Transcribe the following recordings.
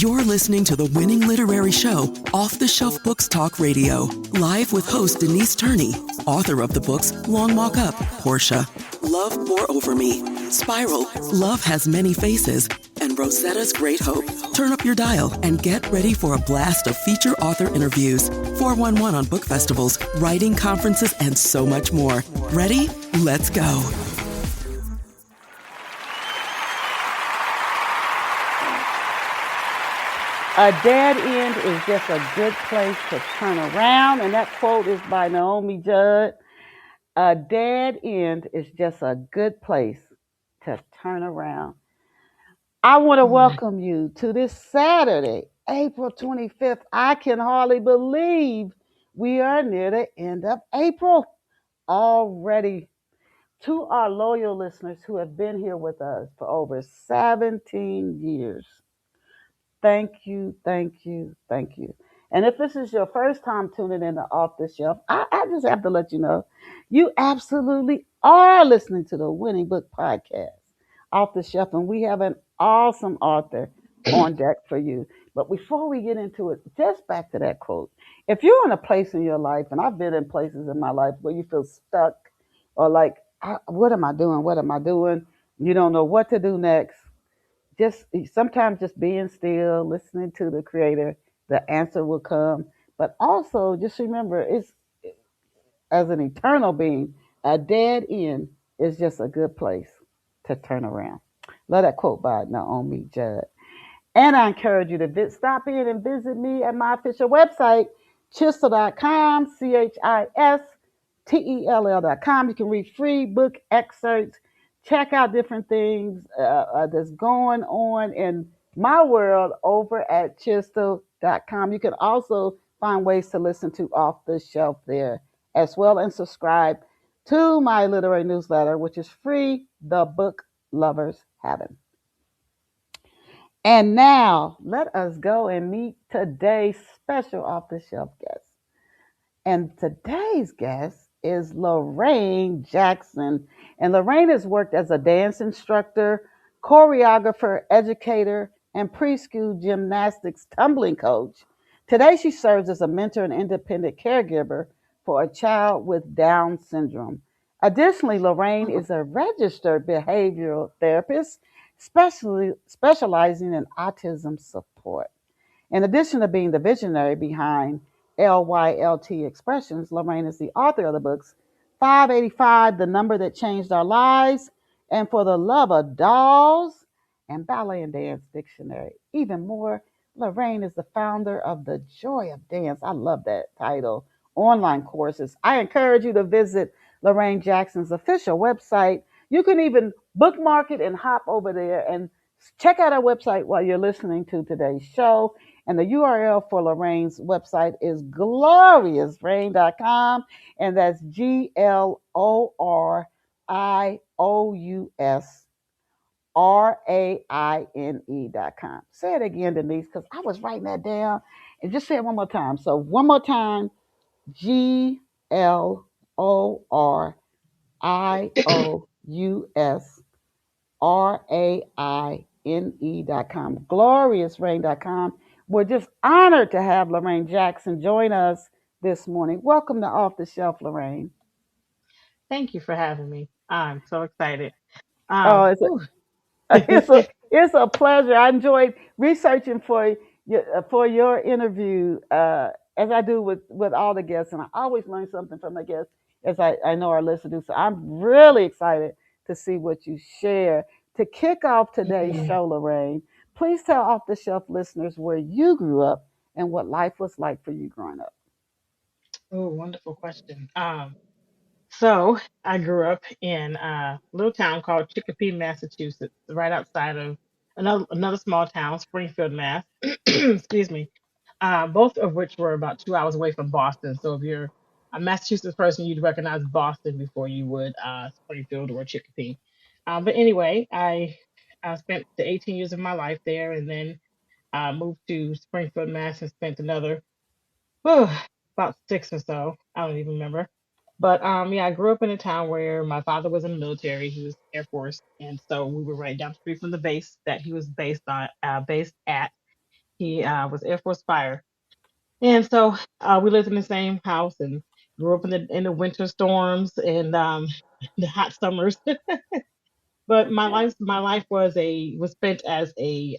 You're listening to the winning literary show, Off the Shelf Books Talk Radio, live with host Denise Turney, author of the books Long Walk Up, Portia, Love Pour Over Me, Spiral, Love Has Many Faces, and Rosetta's Great Hope. Turn up your dial and get ready for a blast of feature author interviews, 411 on book festivals, writing conferences, and so much more. Ready? Let's go. A dead end is just a good place to turn around. And that quote is by Naomi Judd. A dead end is just a good place to turn around. I want to welcome you to this Saturday, April 25th. I can hardly believe we are near the end of April already. To our loyal listeners who have been here with us for over 17 years. Thank you, thank you, thank you. And if this is your first time tuning in to Off the Shelf, I just have to let you know you absolutely are listening to the Winning Book Podcast, Off the Shelf, and we have an awesome author on deck for you. But before we get into it, just back to that quote. If you're in a place in your life, and I've been in places in my life where you feel stuck or like, what am I doing? What am I doing? You don't know what to do next, just sometimes just being still, listening to the creator, the answer will come. But also just remember, it's as an eternal being, a dead end is just a good place to turn around. Love that quote by Naomi Judd. And I encourage you to stop in and visit me at my official website, chisel.com, CHISTELL.com. You can read free book excerpts, check out different things that's going on in my world over at chisel.com. You can also find ways to listen to Off the Shelf there as well, and subscribe to my literary newsletter, which is free, The Book Lovers Haven. And now let us go and meet today's special Off the Shelf guest. And today's guest is Lorraine Jackson. And Lorraine has worked as a dance instructor, choreographer, educator, and preschool gymnastics tumbling coach. Today she serves as a mentor and independent caregiver for a child with Down syndrome. Additionally, Lorraine is a registered behavioral therapist, specializing in autism support. In addition to being the visionary behind LYLT Expressions, Lorraine is the author of the books 585, The Number That Changed Our Lives, and For the Love of Dolls, and Ballet and Dance Dictionary. Even more, Lorraine is the founder of The Joy of Dance. I love that title. Online courses. I encourage you to visit Lorraine Jackson's official website. You can even bookmark it and hop over there and check out our website while you're listening to today's show. And the URL for Lorraine's website is gloriousrain.com. And that's GLORiousRAINE.com. Say it again, Denise, because I was writing that down. And just say it one more time. So one more time, GLORIOUSRAINE.com, gloriousrain.com. We're just honored to have Lorraine Jackson join us this morning. Welcome to Off the Shelf, Lorraine. Thank you for having me. I'm so excited. Oh, Um, whew. it's a pleasure. I enjoyed researching for your interview, as I do with all the guests, and I always learn something from my guests, as I know our listeners do. So I'm really excited to see what you share. To kick off today's show, Lorraine, please tell Off the Shelf listeners where you grew up and what life was like for you growing up. Oh, wonderful question. So I grew up in a little town called Chicopee, Massachusetts, right outside of another small town, Springfield, Mass. Excuse me. Both of which were about 2 hours away from Boston. So if you're a Massachusetts person, you'd recognize Boston before you would Springfield or Chicopee. But anyway, I spent the 18 years of my life there, and then moved to Springfield, Mass, and spent another whew, about six or so. I don't even remember. But yeah, I grew up in a town where my father was in the military. He was Air Force, and so we were right down the street from the base that he was based at. He was Air Force fire, and so we lived in the same house and grew up in the winter storms and the hot summers. But my life was spent as a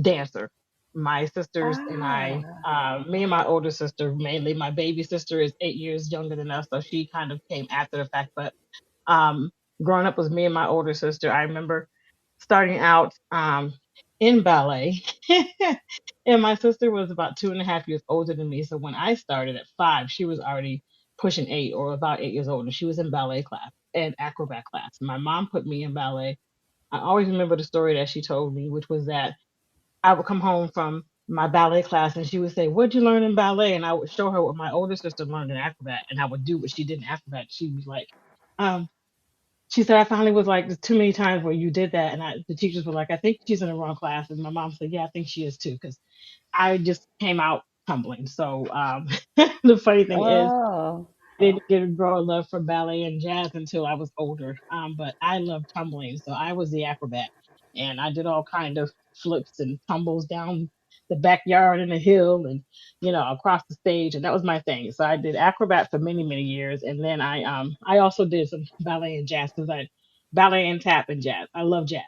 dancer. My sisters and I, Ah, me and my older sister, mainly my baby sister is 8 years younger than us, so she kind of came after the fact. But um, growing up was me and my older sister. I remember starting out in ballet, and my sister was about 2.5 years older than me. So when I started at 5, she was already pushing 8 or about 8 years old, and she was in ballet class and acrobat class. My mom put me in ballet. I always remember the story that she told me, which was that I would come home from my ballet class and she would say, "What'd you learn in ballet?" And I would show her what my older sister learned in acrobat, and I would do what she did in acrobat. She was like, um, she said, "I finally was like, there's too many times where you did that." And the teachers were like, "I think she's in the wrong class." And my mom said, "Yeah, I think she is too." Because I just came out tumbling. So the funny thing is, oh, didn't get a grow a love for ballet and jazz until I was older. But I love tumbling, so I was the acrobat, and I did all kind of flips and tumbles down the backyard and the hill, and across the stage, and that was my thing. So I did acrobat for many many years, and then I also did some ballet and jazz because I ballet and tap and jazz. I love jazz.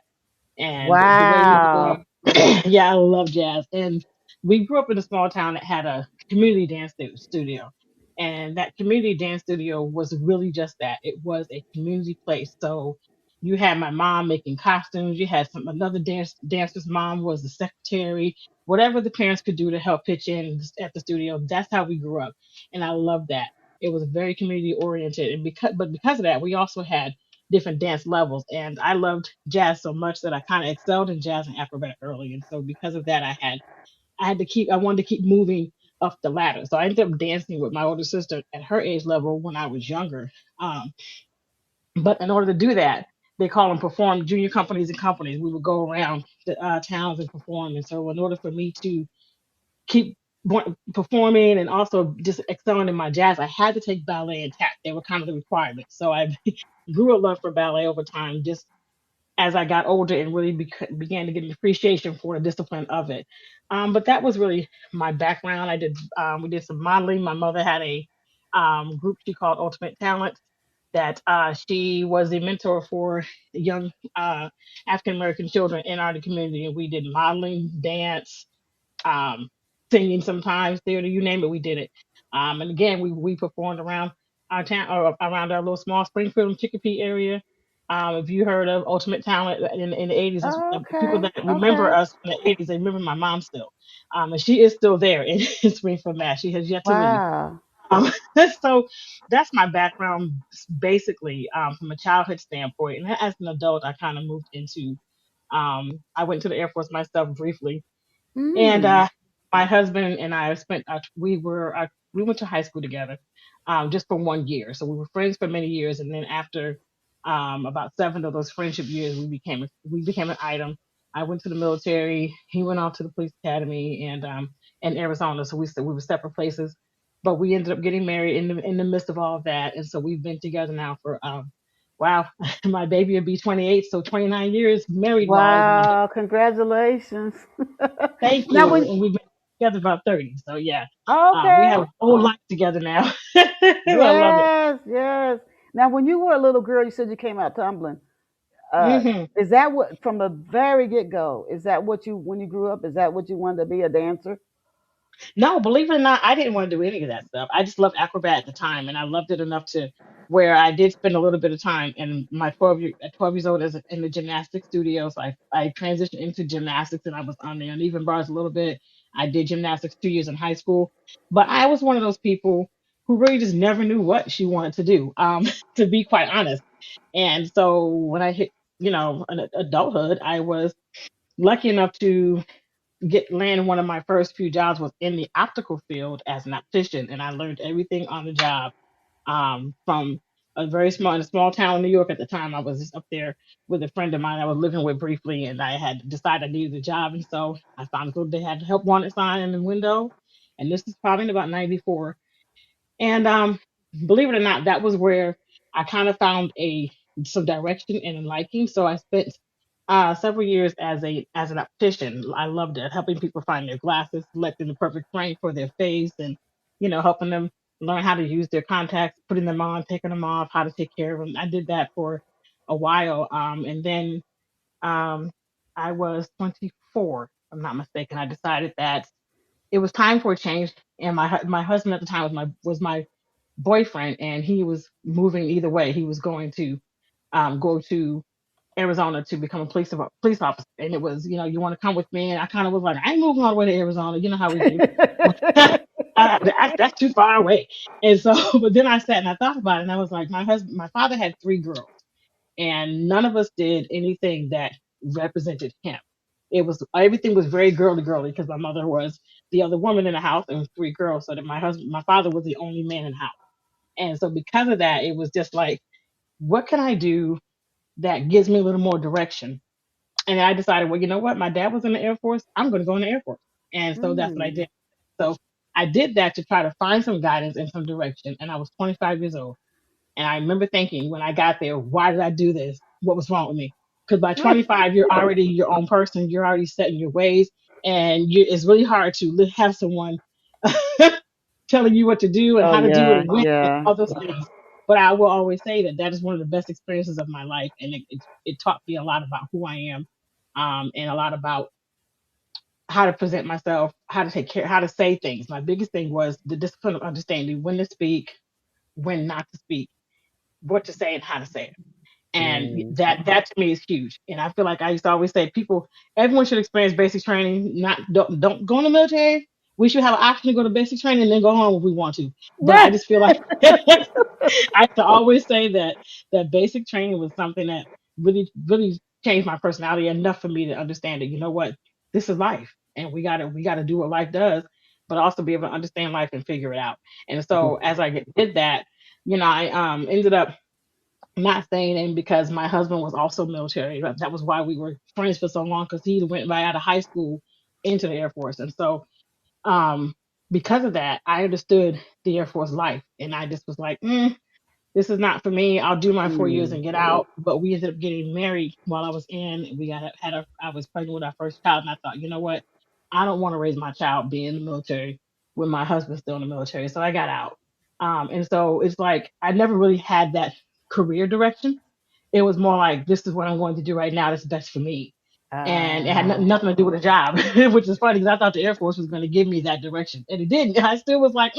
And the way we grew up, wow. yeah, I love jazz. And we grew up in a small town that had a community dance studio. And that community dance studio was really just that. It was a community place. So you had my mom making costumes. You had another dancer's mom was the secretary. Whatever the parents could do to help pitch in at the studio. That's how we grew up, and I love that. It was very community oriented, and because of that, we also had different dance levels. And I loved jazz so much that I kind of excelled in jazz and acrobat early. And so because of that, I wanted to keep moving up the ladder. So I ended up dancing with my older sister at her age level when I was younger. Um, but in order to do that, they call them perform junior companies and companies. We would go around the towns and perform. And so in order for me to keep performing and also just excelling in my jazz, I had to take ballet and tap. They were kind of the requirements. So I grew a love for ballet over time, just as I got older and really began to get an appreciation for the discipline of it. But that was really my background. We did some modeling. My mother had a group she called Ultimate Talent that she was a mentor for young African American children in our community, and we did modeling, dance, um, singing sometimes, theater, you name it, we did it. And again, we performed around our town or around our little small Springfield and Chicopee area. If you heard of Ultimate Talent in the 80s, people Okay, that remember okay. us in the 80s, they remember my mom still. And she is still there in Springfield, Mass. She has yet to leave. Wow. Um, so that's my background, basically, from a childhood standpoint. And as an adult, I kind of moved into, I went to the Air Force myself briefly, and Mm. my husband and I spent we went to high school together, just for 1 year. So we were friends for many years, and then after about 7 of those friendship years, we became an item. I went to the military. He went off to the police academy, and in Arizona. So we were separate places, but we ended up getting married in the midst of all of that, and so we've been together now for wow, my baby will be 28, so 29 years married wise, and Wow, congratulations. thank Now you. when And we've been together about 30. So yeah, we okay. have a whole life together now. I love it. Yes, yes. Now when you were a little girl, you said you came out tumbling. Uh hmm is that what from the very get-go? Is that what you when you grew up, is that what you wanted to be, a dancer? No, believe it or not, I didn't want to do any of that stuff. I just loved acrobat at the time, and I loved it enough to where I did spend a little bit of time in my 12 years old as in the gymnastics studio. So I transitioned into gymnastics, and I was on the uneven bars a little bit. I did gymnastics 2 years in high school, but I was one of those people who really just never knew what she wanted to do. To be quite honest. And so when I hit, adulthood, I was lucky enough to get land one of my first few jobs was in the optical field as an optician, and I learned everything on the job. From in a small town in New York at the time. I was just up there with a friend of mine I was living with briefly, and I had decided I needed a job, and so I found a they had help wanted sign in the window, and this is probably in about '94. And believe it or not, that was where I kind of found a some direction and a liking. So I spent several years as an optician. I loved it, helping people find their glasses, selecting the perfect frame for their face, and helping them learn how to use their contacts, putting them on, taking them off, how to take care of them. I did that for a while, and then um, I was 24, if I'm not mistaken. I decided that it was time for a change, and my husband at the time was my boyfriend, and he was moving either way. He was going to go to Arizona to become a police officer, and it was, you want to come with me, and I kind of was like, I ain't moving all the way to Arizona. You know how we do. That's too far away. And so, but then I sat and I thought about it, and I was like, my father had three girls, and none of us did anything that represented him. It was everything was very girly girly because my mother was the other woman in the house and three girls, so that my father was the only man in the house. And so because of that, it was just like, what can I do that gives me a little more direction? And I decided, well, you know what? My dad was in the Air Force. I'm going to go in the Air Force. And so that's what I Mm. did. So I did that to try to find some guidance and some direction. And I was 25 years old. And I remember thinking when I got there, why did I do this? What was wrong with me? Because by 25, you're already your own person. You're already set in your ways. And it's really hard to have someone telling you what to do and Oh how to do it yeah, and when and yeah. all those things. But I will always say that that is one of the best experiences of my life, and it taught me a lot about who I am, and a lot about how to present myself, how to take care, how to say things. My biggest thing was the discipline of understanding when to speak, when not to speak, what to say, and how to say it. And Mm. that to me is huge. And I feel like I used to always say, everyone should experience basic training. Not don't go in the military. We should have an option to go to basic training and then go home if we want to. But I just feel like I used to always say that basic training was something that really, really changed my personality enough for me to understand that, you know what, this is life, and we gotta do what life does, but also be able to understand life and figure it out. And so as I did that, I ended up not staying in because my husband was also military. That was why we were friends for so long, because he went right out of high school into the Air Force. And so um because of that, I understood the Air Force life, and I just was like, this is not for me. I'll do my 4 years Mm. and get out. But we ended up getting married while I was in. I was pregnant with our first child, and I thought, you know what? I don't want to raise my child being in the military when my husband's still in the military. So I got out. And so it's like I never really had that career direction. It was more like, this is what I'm going to do right now. That's best for me. And it had Ah. nothing to do with a job, which is funny because I thought the Air Force was going to give me that direction, and it didn't. I still was like,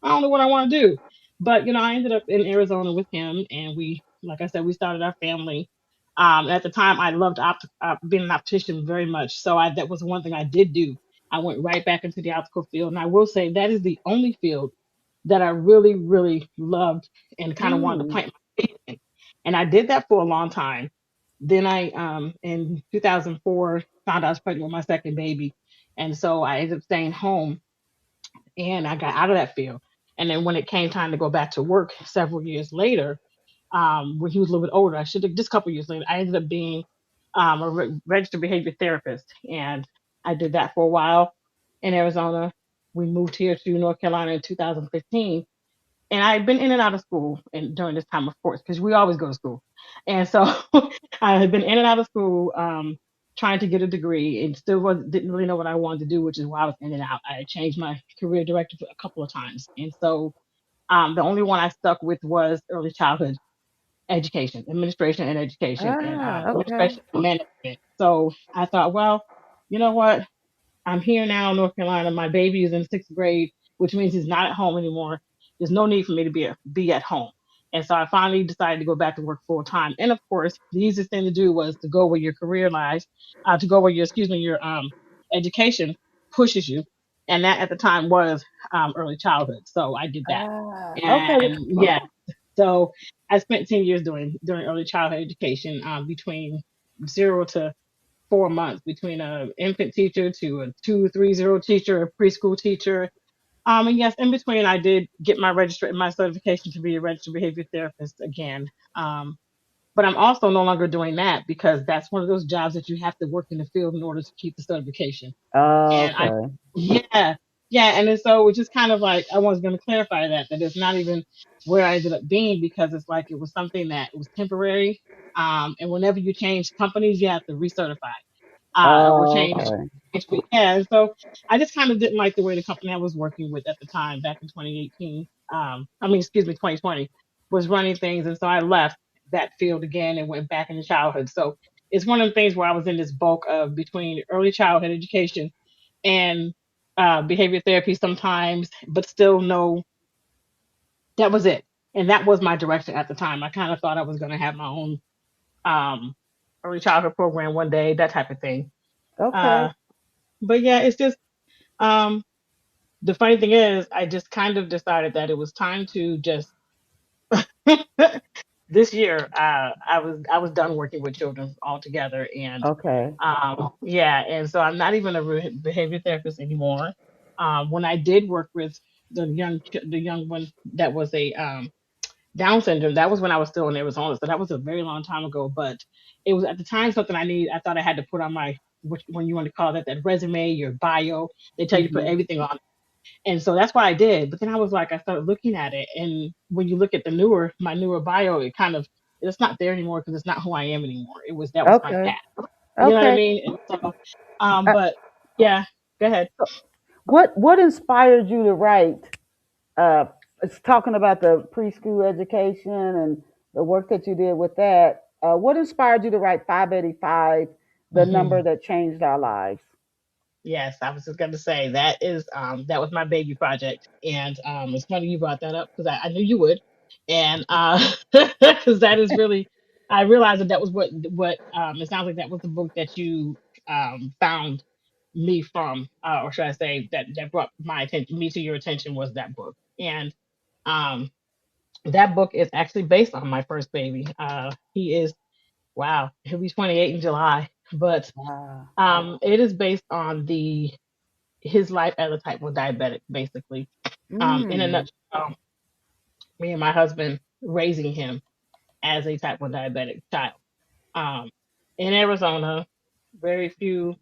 I don't know what I want to do. But I ended up in Arizona with him, and like I said, we started our family. At the time, I loved being an optician very much, so that was one thing I did do. I went right back into the optical field, and I will say that is the only field that I really, really loved and kind of wanted to Mm. plant my feet in. And I did that for a long time. Then I, in 2004, found out I was pregnant with my second baby, and so I ended up staying home, and I got out of that field. And then when it came time to go back to work several years later, when he was a little bit older, I should have just a couple years later, I ended up being a registered behavior therapist, and I did that for a while in Arizona. We moved here to North Carolina in 2015, and I had been in and out of school and during this time, of course, because we always go to school. And so I had been in and out of school, trying to get a degree, and still didn't really know what I wanted to do, which is why I was in and out. I had changed my career director a couple of times. And so the only one I stuck with was early childhood education, administration and education, and Ah, okay. administration and management. So I thought, well, you know what? I'm here now in North Carolina. My baby is in sixth grade, which means he's not at home anymore. There's no need for me to be at home. And so I finally decided to go back to work full time. And of course, the easiest thing to do was to go where your career lies, to go where your education pushes you. And that at the time was early childhood. So I did that. Ah, okay. And yeah, so I spent 10 years doing early childhood education, between 0 to 4 months, between a infant teacher to a 2 3 0 teacher, a preschool teacher. And yes, in between, I did get my certification to be a registered behavior therapist again. But I'm also no longer doing that because that's one of those jobs that you have to work in the field in order to keep the certification. And I, Okay. yeah, yeah. And then so it's just kind of like, I was going to clarify that it's not even where I ended up being, because it's like it was something that it was temporary. And whenever you change companies, you have to recertify or Oh, change. okay. Yeah, so I just kind of didn't like the way the company I was working with at the time, back in 2018. Excuse me, 2020, was running things, and so I left that field again and went back into childhood. So it's one of the things where I was in this bulk of between early childhood education and behavior therapy sometimes, but still no, that was it, and that was my direction at the time. I kind of thought I was going to have my own um, early childhood program one day, that type of thing. Okay. Uh, but yeah, it's just um, the funny thing is, I just kind of decided that it was time to just this year. I was done working with children altogether, and Okay. yeah, and so I'm not even a behavior therapist anymore. When I did work with the young one that was a Down syndrome, that was when I was still in Arizona, so that was a very long time ago. But it was at the time something I thought I had to put on my, when you want to call that resume, your bio. They tell you to put Mhm. everything on. And so that's what I did. But then I was like, I started looking at it. And when you look at my newer bio, it's not there anymore because it's not who I am anymore. That was my Okay. past. You know what I Okay. mean? And so, Uh, but yeah, go ahead. what inspired you to write? It's talking about the preschool education and the work that you did with that. What inspired you to write 585, the number Mhm. that changed our lives? Yes, I was just going to say that was my baby project, and it's funny you brought that up because I knew you would, and because that is really, I realized that was what it sounds like that was the book that you found me from, or should I say that brought me to your attention, was that book. And um that book is actually based on my first baby. He is, wow, he'll be 28 in July, but Wow. it is based on the his life as a type 1 diabetic, basically. In a Mm. nutshell, me and my husband raising him as a type 1 diabetic child. Um, in Arizona, very few,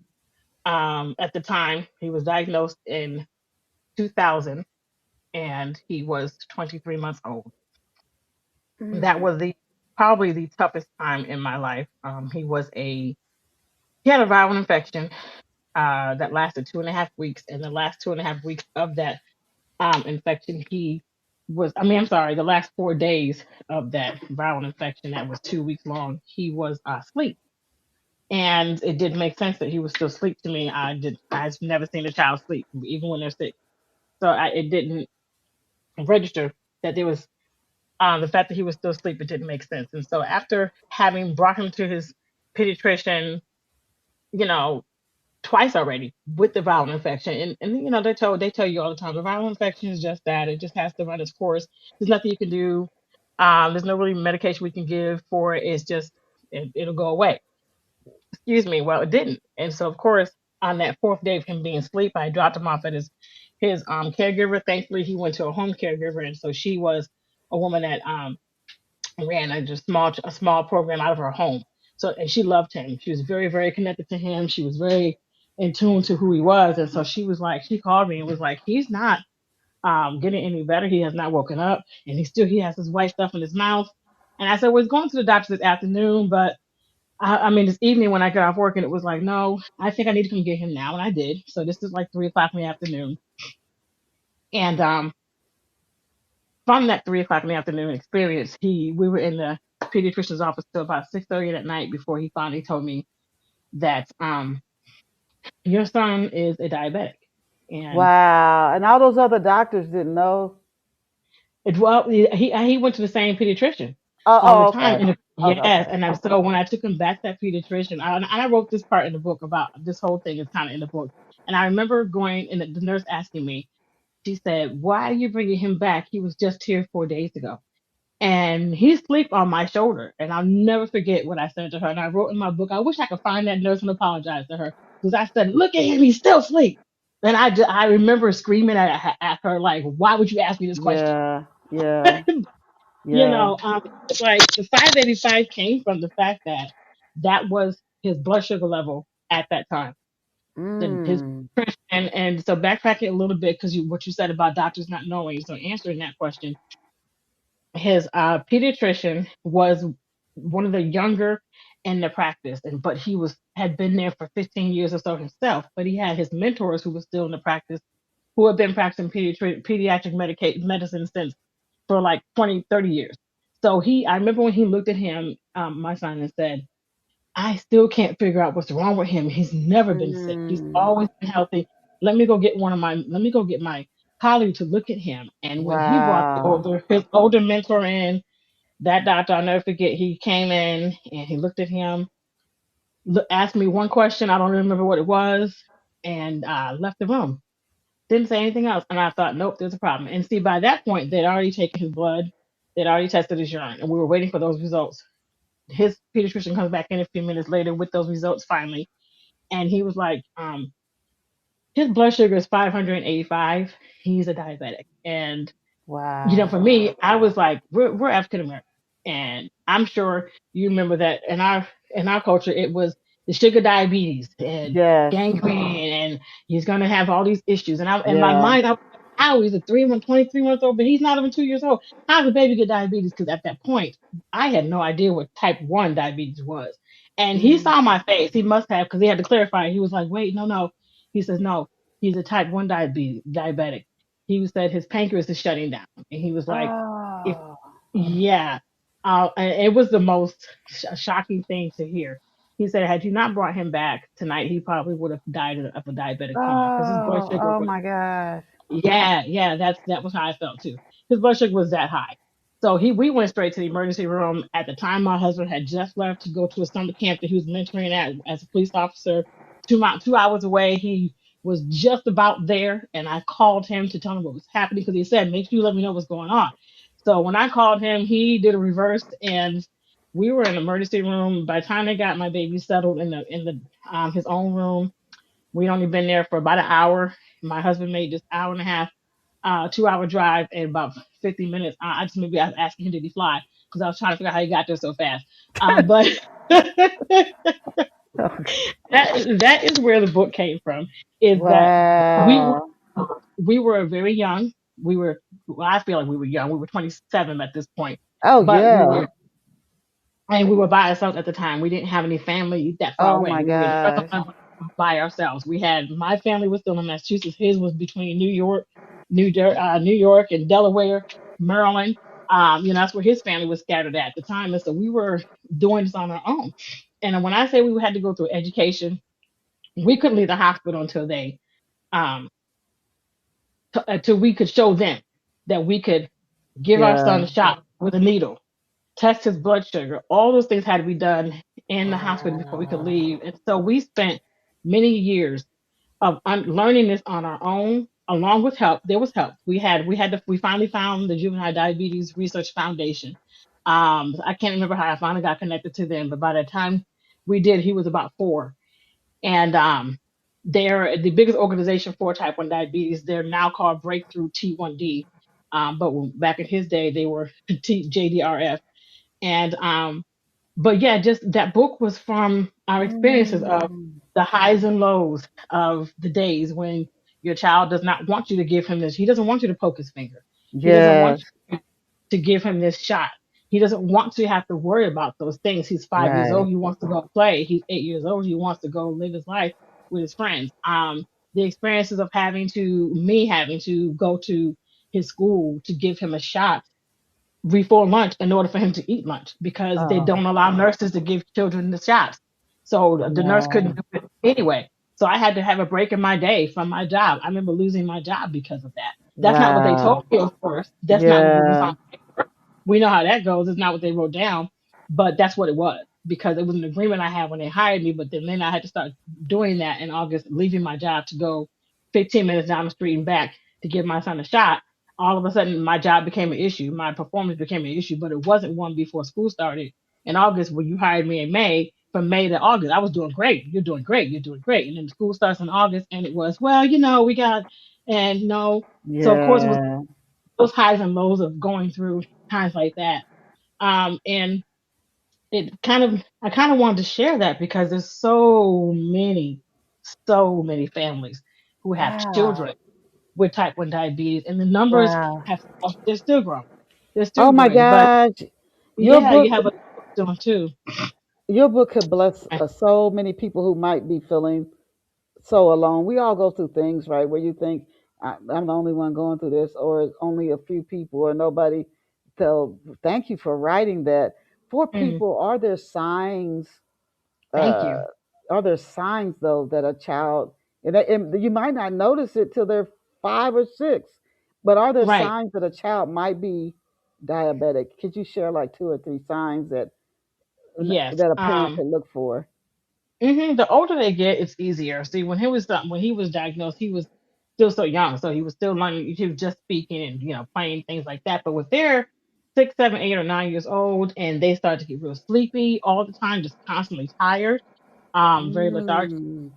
at the time, he was diagnosed in 2000 and he was 23 months old. That Mm. was probably the toughest time in my life. He had a viral infection that lasted 2.5 weeks, and the last 2.5 weeks of that infection, I'm sorry, the last 4 days of that viral infection that was 2 weeks long, he was asleep. And it didn't make sense that he was still asleep to me. I've never seen a child sleep, even when they're sick. So it didn't register that there was, the fact that he was still asleep, it didn't make sense. And so after having brought him to his pediatrician, you know, twice already with the viral infection. And they tell you all the time the viral infection is just that. It just has to run its course. There's nothing you can do. There's no really medication we can give for it. It's just it'll go away. Excuse me. Well, it didn't. And so of course, on that fourth day of him being asleep, I dropped him off at his caregiver. Thankfully, he went to a home caregiver, and so she was a woman that ran a small program out of her home. So, and she loved him. She was very, very connected to him. She was very in tune to who he was. And so she called me and was like, he's not getting any better. He has not woken up, and he has this white stuff in his mouth. And I said, well, he's going to the doctor this afternoon, but this evening when I got off work, and it was like, no, I think I need to come get him now. And I did. So this is like 3 o'clock in the afternoon. And from that 3 o'clock in the afternoon experience, we were in the pediatrician's office till about 6:30 that night before he finally told me that your son is a diabetic. And Wow. And all those other doctors didn't know. he went to the same pediatrician Oh, all the oh time. okay. And Okay. yes, Okay. and so when I took him back to that pediatrician, and I wrote this part in the book about this whole thing is kind of in the book. And I remember going and the nurse asking me, she said, "Why are you bringing him back? He was just here 4 days ago." And he sleep on my shoulder. And I'll never forget what I said to her. And I wrote in my book, I wish I could find that nurse and apologize to her because I said, "Look at him, he's still asleep." And I remember screaming at her like, "Why would you ask me this question?" Yeah. Yeah. you Yeah. know, um, like the 585 came from the fact that that was his blood sugar level at that time. His Mm. and so backtracking a little bit because what you said about doctors not knowing. So answering that question, his pediatrician was one of the younger in the practice, and but he was had been there for 15 years or so himself. But he had his mentors who were still in the practice, who had been practicing pediatric medicine since for like 20, 30 years. So I remember when he looked at him, my son, and said, I still can't figure out what's wrong with him. He's never been sick. He's Mm. always been healthy. Let me go get my colleague to look at him. And when he brought Wow. his older mentor in, that doctor, I'll never forget, he came in and he looked at him, asked me one question. I don't remember what it was, and left the room. Didn't say anything else. And I thought, nope, there's a problem. And see, by that point, they'd already taken his blood, they'd already tested his urine, and we were waiting for those results. His pediatrician comes back in a few minutes later with those results finally, and he was like, his blood sugar is 585. He's a diabetic. And for Wow. me, I was like, we're African American, and I'm sure you remember that in our culture, it was the sugar diabetes and Yes. gangrene, and he's gonna have all these issues. And I, in my Yeah. mind, I was like, how he's a 23 months old, but he's not even 2 years old. How does a baby get diabetes? Because at that point, I had no idea what type 1 diabetes was. And he Mm. saw my face. He must have, because he had to clarify. He was like, wait, no, no. He says, no, he's a type 1 diabetic. He said his pancreas is shutting down, and he was like, if Oh. yeah, and it was the most shocking thing to hear. He said, had you not brought him back tonight, he probably would have died of a diabetic coma because his blood Oh. sugar Oh was, my gosh. yeah, that was how I felt too. His blood sugar was that high. So we went straight to the emergency room. At the time, my husband had just left to go to a summer camp that he was mentoring at as a police officer. 2 hours away, he was just about there, and I called him to tell him what was happening because he said, "Make sure you let me know what's going on." So when I called him, he did a reverse, and we were in the emergency room. By the time they got my baby settled in the his own room, we'd only been there for about an hour. My husband made this hour and a half 2 hour drive in about 50 minutes. I just maybe I was asking him did he fly because I was trying to figure out how he got there so fast. But Okay. that is where the book came from. Is that we were Wow. we were very young. We were well, I feel like we were young. We were 27 at this point, Oh but yeah. we were by ourselves at the time. We didn't have any family that far Oh away. my We were in gosh. Arizona by ourselves. We had my family was still in Massachusetts. His was between New York and Delaware, Maryland. That's where his family was scattered at the time, and so we were doing this on our own. And when I say we had to go through education, we couldn't leave the hospital until um, until we could show them that we could give our son Yeah. a shot with a needle, test his blood sugar. All those things had to be done in the hospital before we could Wow. leave. And so we spent many years of learning this on our own, along with help. There was help. We finally found the Juvenile Diabetes Research Foundation. I can't remember how I finally got connected to them, but by the time we did, he was about 4. And they're the biggest organization for type 1 diabetes. They're now called Breakthrough T1D. Back in his day, they were JDRF. And but yeah, just that book was from our experiences of Mm. the highs and lows of the days when your child does not want you to give him this. He doesn't want you to poke his finger. He doesn't want Yes. you to give him this shot. He doesn't want to have to worry about those things. He's 5 years Right. old. He wants to go play. He's 8 years old. He wants to go live his life with his friends. The experiences of having to go to his school to give him a shot before lunch in order for him to eat lunch because they Oh. don't allow nurses to give children the shots. So the nurse couldn't Wow. do it anyway. So I had to have a break in my day from my job. I remember losing my job because of that. That's not what they told Wow. me, of course. That's not what was Yeah. on paper. We know how that goes. It's not what they wrote down, but that's what it was because it was an agreement I had when they hired me. But then I had to start doing that in August, leaving my job to go 15 minutes down the street and back to give my son a shot. All of a sudden my job became an issue. My performance became an issue, but it wasn't one before school started in August when you hired me in May. From May to August, I was doing great. You're doing great. You're doing great. And then school starts in August, and it was, well, we got, and no. So of course it was Yeah. those highs and lows of going through times like that. And I kind of wanted to share that because there's so many families who have Wow. children with type 1 diabetes, and the numbers Wow. have they're still growing. They're still Oh my growing. But gosh. Your yeah, you book have a doing too. Your book could bless Uh, so many people who might be feeling so alone. We all go through things, right, where you think I'm the only one going through this, or it's only a few people, or nobody. So, thank you for writing that. For mm, people, are there signs? thank Uh, you. are there signs though that a child, and you might not notice it till they're 5 or 6, but are there Right. signs that a child might be diabetic? Could you share like 2 or 3 signs Yes. that a parent could look for? The older they get, it's easier. See, when he was diagnosed, he was still so young, so he was still learning. He was just speaking and playing things like that. But when they're 6, 7, 8, or 9 years old, and they start to get real sleepy all the time, just constantly tired, very lethargic. Mm.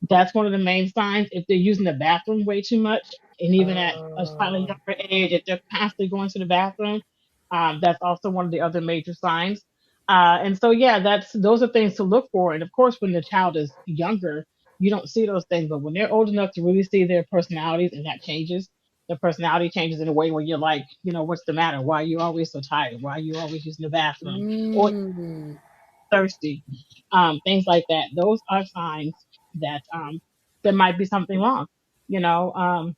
That's one of the main signs. If they're using the bathroom way too much, and even at a slightly Oh. younger age, if they're constantly going to the bathroom, that's also one of the other major signs. And so, yeah, that's those are things to look for. And of course, when the child is younger, you don't see those things. But when they're old enough to really see their personalities, and that changes, the personality changes in a way where you're like, what's the matter? Why are you always so tired? Why are you always using the bathroom? Or Mm. thirsty, things like that. Those are signs that there might be something wrong, you know.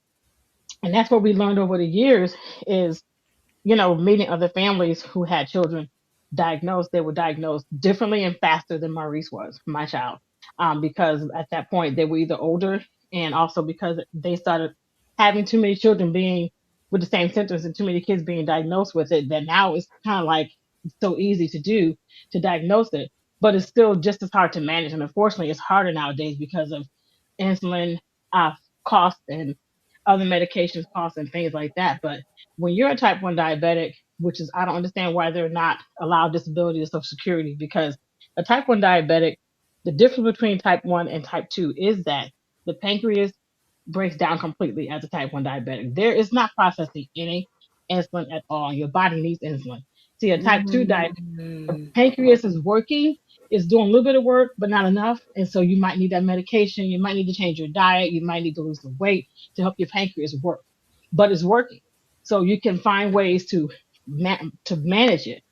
And that's what we learned over the years is meeting other families who had children diagnosed, they were diagnosed differently and faster than Maurice was, my child, because at that point they were either older and also because they started having too many children being with the same symptoms and too many kids being diagnosed with it, that now it's kind of like so easy to do to diagnose it, but it's still just as hard to manage. And unfortunately, it's harder nowadays because of insulin uh, costs and other medications costs and things like that. But when you're a type 1 diabetic, which is, I don't understand why they're not allowed disability or Social Security, because a type 1 diabetic, the difference between type 1 and type 2 is that the pancreas breaks down completely as a type 1 diabetic. There is not processing any insulin at all. Your body needs insulin. See, a type 2 diabetic, the Mm. pancreas is working, is doing a little bit of work, but not enough. And so you might need that medication. You might need to change your diet. You might need to lose some weight to help your pancreas work. But it's working. So you can find ways to manage it.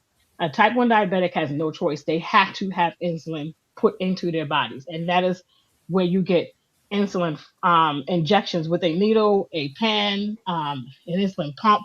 A type 1 diabetic has no choice. They have to have insulin put into their bodies. And that is where you get insulin injections with a needle, a pen, an insulin pump,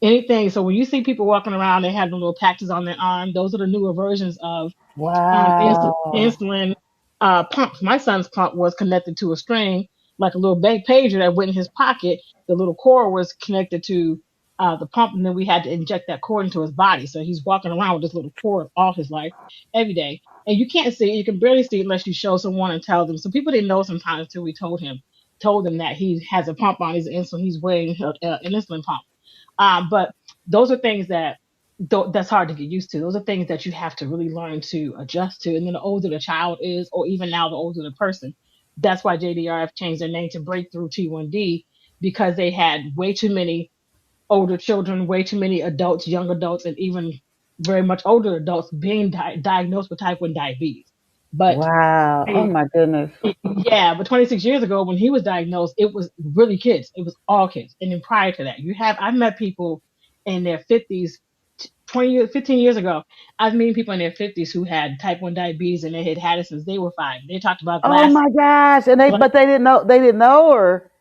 anything. So when you see people walking around, they have the little patches on their arm. Those are the newer versions of Wow. insulin pumps. My son's pump was connected to a string, like a little bag pager that went in his pocket. The little cord was connected to the pump, and then we had to inject that cord into his body. So he's walking around with this little cord all his life, every day. And you can't see it. You can barely see it unless you show someone and tell them. So people didn't know sometimes until we told them that he has a pump on his insulin. He's wearing an insulin pump. But those are things that's hard to get used to. Those are things that you have to really learn to adjust to. And then the older the child is, or even now the older the person, that's why JDRF changed their name to Breakthrough T1D, because they had way too many older children, way too many adults, young adults, and even very much older adults being diagnosed with type 1 diabetes. But Wow. Oh they my goodness. yeah, but 26 years ago when he was diagnosed, it was really kids. It was all kids. And then prior to that, I've met people in their 50s, 20 years, 15 years ago. I've met people in their 50s who had type 1 diabetes and they had had it since they were 5. They talked about Oh glass. my gosh. And Gla- but they didn't know, or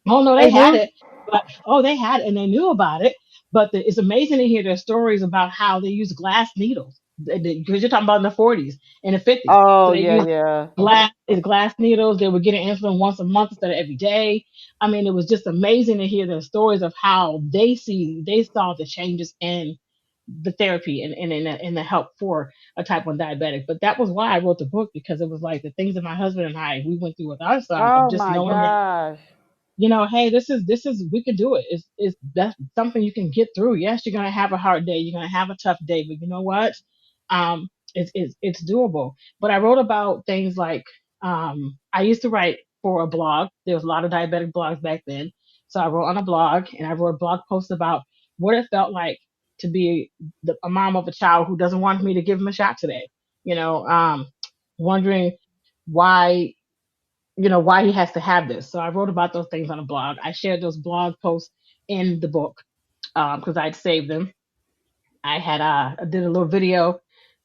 oh no, they they had knew. it, but they had it and they knew about it. But it's amazing to hear their stories about how they use glass needles, because you're talking about in the 40s and the 50s. So Oh they yeah, used yeah. glass needles. They were getting insulin once a month instead of every day. I mean, it was just amazing to hear their stories of how they saw the changes in the therapy and in the help for a type 1 diabetic. But that was why I wrote the book, because it was like the things that my husband and I we went through with our son, of Oh just my knowing that gosh. hey, this is we can do it. It's That's something you can get through. Yes, you're gonna have a hard day, you're gonna have a tough day, but you know what? It's doable. But I wrote about things like I used to write for a blog. There was a lot of diabetic blogs back then, so I wrote on a blog and I wrote blog posts about what it felt like to be a mom of a child who doesn't want me to give him a shot today. You know, wondering why why he has to have this. So I wrote about those things on a blog. I shared those blog posts in the book because I'd saved them. I did a little video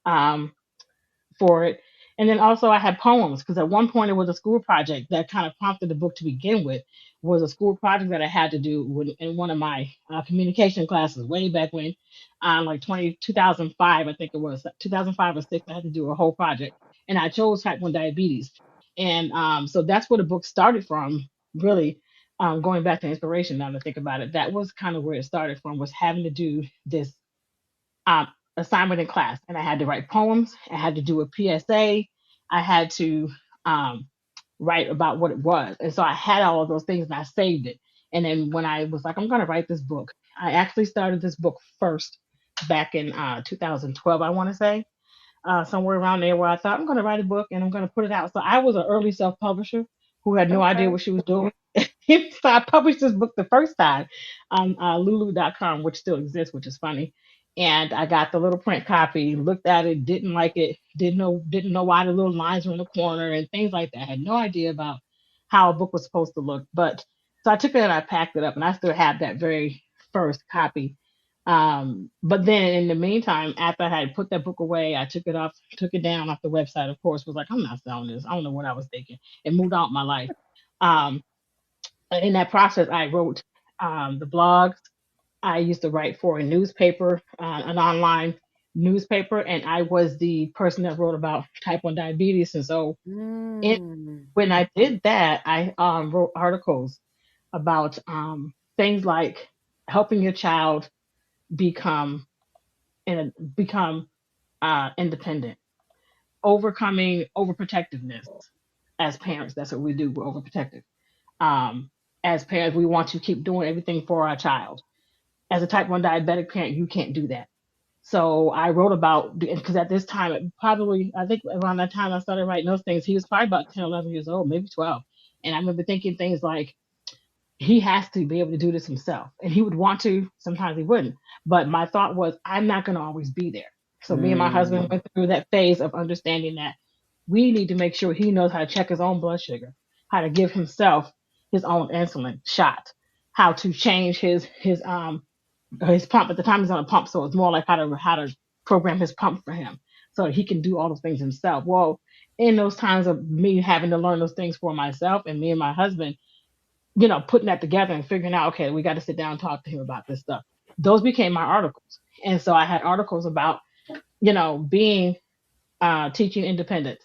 Um, for it. And then also I had poems because at one point it was a school project that kind of prompted the book to begin with. Was a school project that I had to do in one of my communication classes way back when, like 2005, I think it was 2005 or six. I had to do a whole project, and I chose type 1 diabetes, and so that's where the book started from. Really, going back to inspiration now to think about it, that was kind of where it started from. Was having to do this um, assignment in class, and I had to write poems. I had to do a PSA. I had to um, write about what it was, and so I had all of those things, and I saved it. And then when I was like, I'm going to write this book, I actually started this book first back in 2012, I want to say, somewhere around there, where I thought I'm going to write a book and I'm going to put it out. So I was an early self publisher who had no idea Okay. what she was doing. So I published this book the first time on lulu.com, which still exists, which is funny. And I got the little print copy, looked at it, didn't like it, didn't know why the little lines were in the corner and things like that. I had no idea about how a book was supposed to look. But so I took it and I packed it up, and I still have that very first copy. But then in the meantime, after I had put that book away, I took it down off the website, of course, was like, I'm not selling this. I don't know what I was thinking, and moved on with my life. Um, in that process, I wrote the blogs. I used to write for a newspaper, an online newspaper, and I was the person that wrote about type 1 diabetes. And so it, Mm. when I did that, I wrote articles about things like helping your child become become independent, overcoming overprotectiveness. As parents, that's what we do. We're overprotective. Um, as parents, we want to keep doing everything for our child. As a type 1 diabetic parent, you can't do that. So I wrote about, because at this time, probably, I think around that time I started writing those things, he was probably about 10, 11 years old, maybe 12. And I remember thinking things like, he has to be able to do this himself. And he would want to, sometimes he wouldn't. But my thought was, I'm not going to always be there. So me and my husband Mm. went through that phase of understanding that we need to make sure he knows how to check his own blood sugar, how to give himself his own insulin shot, how to change his pump. At the time he's on a pump, so it's more like how to program his pump for him so he can do all those things himself. Well, in those times of me having to learn those things for myself, and me and my husband, putting that together and figuring out, okay, we got to sit down and talk to him about this stuff. Those became my articles. And so I had articles about, being teaching independence,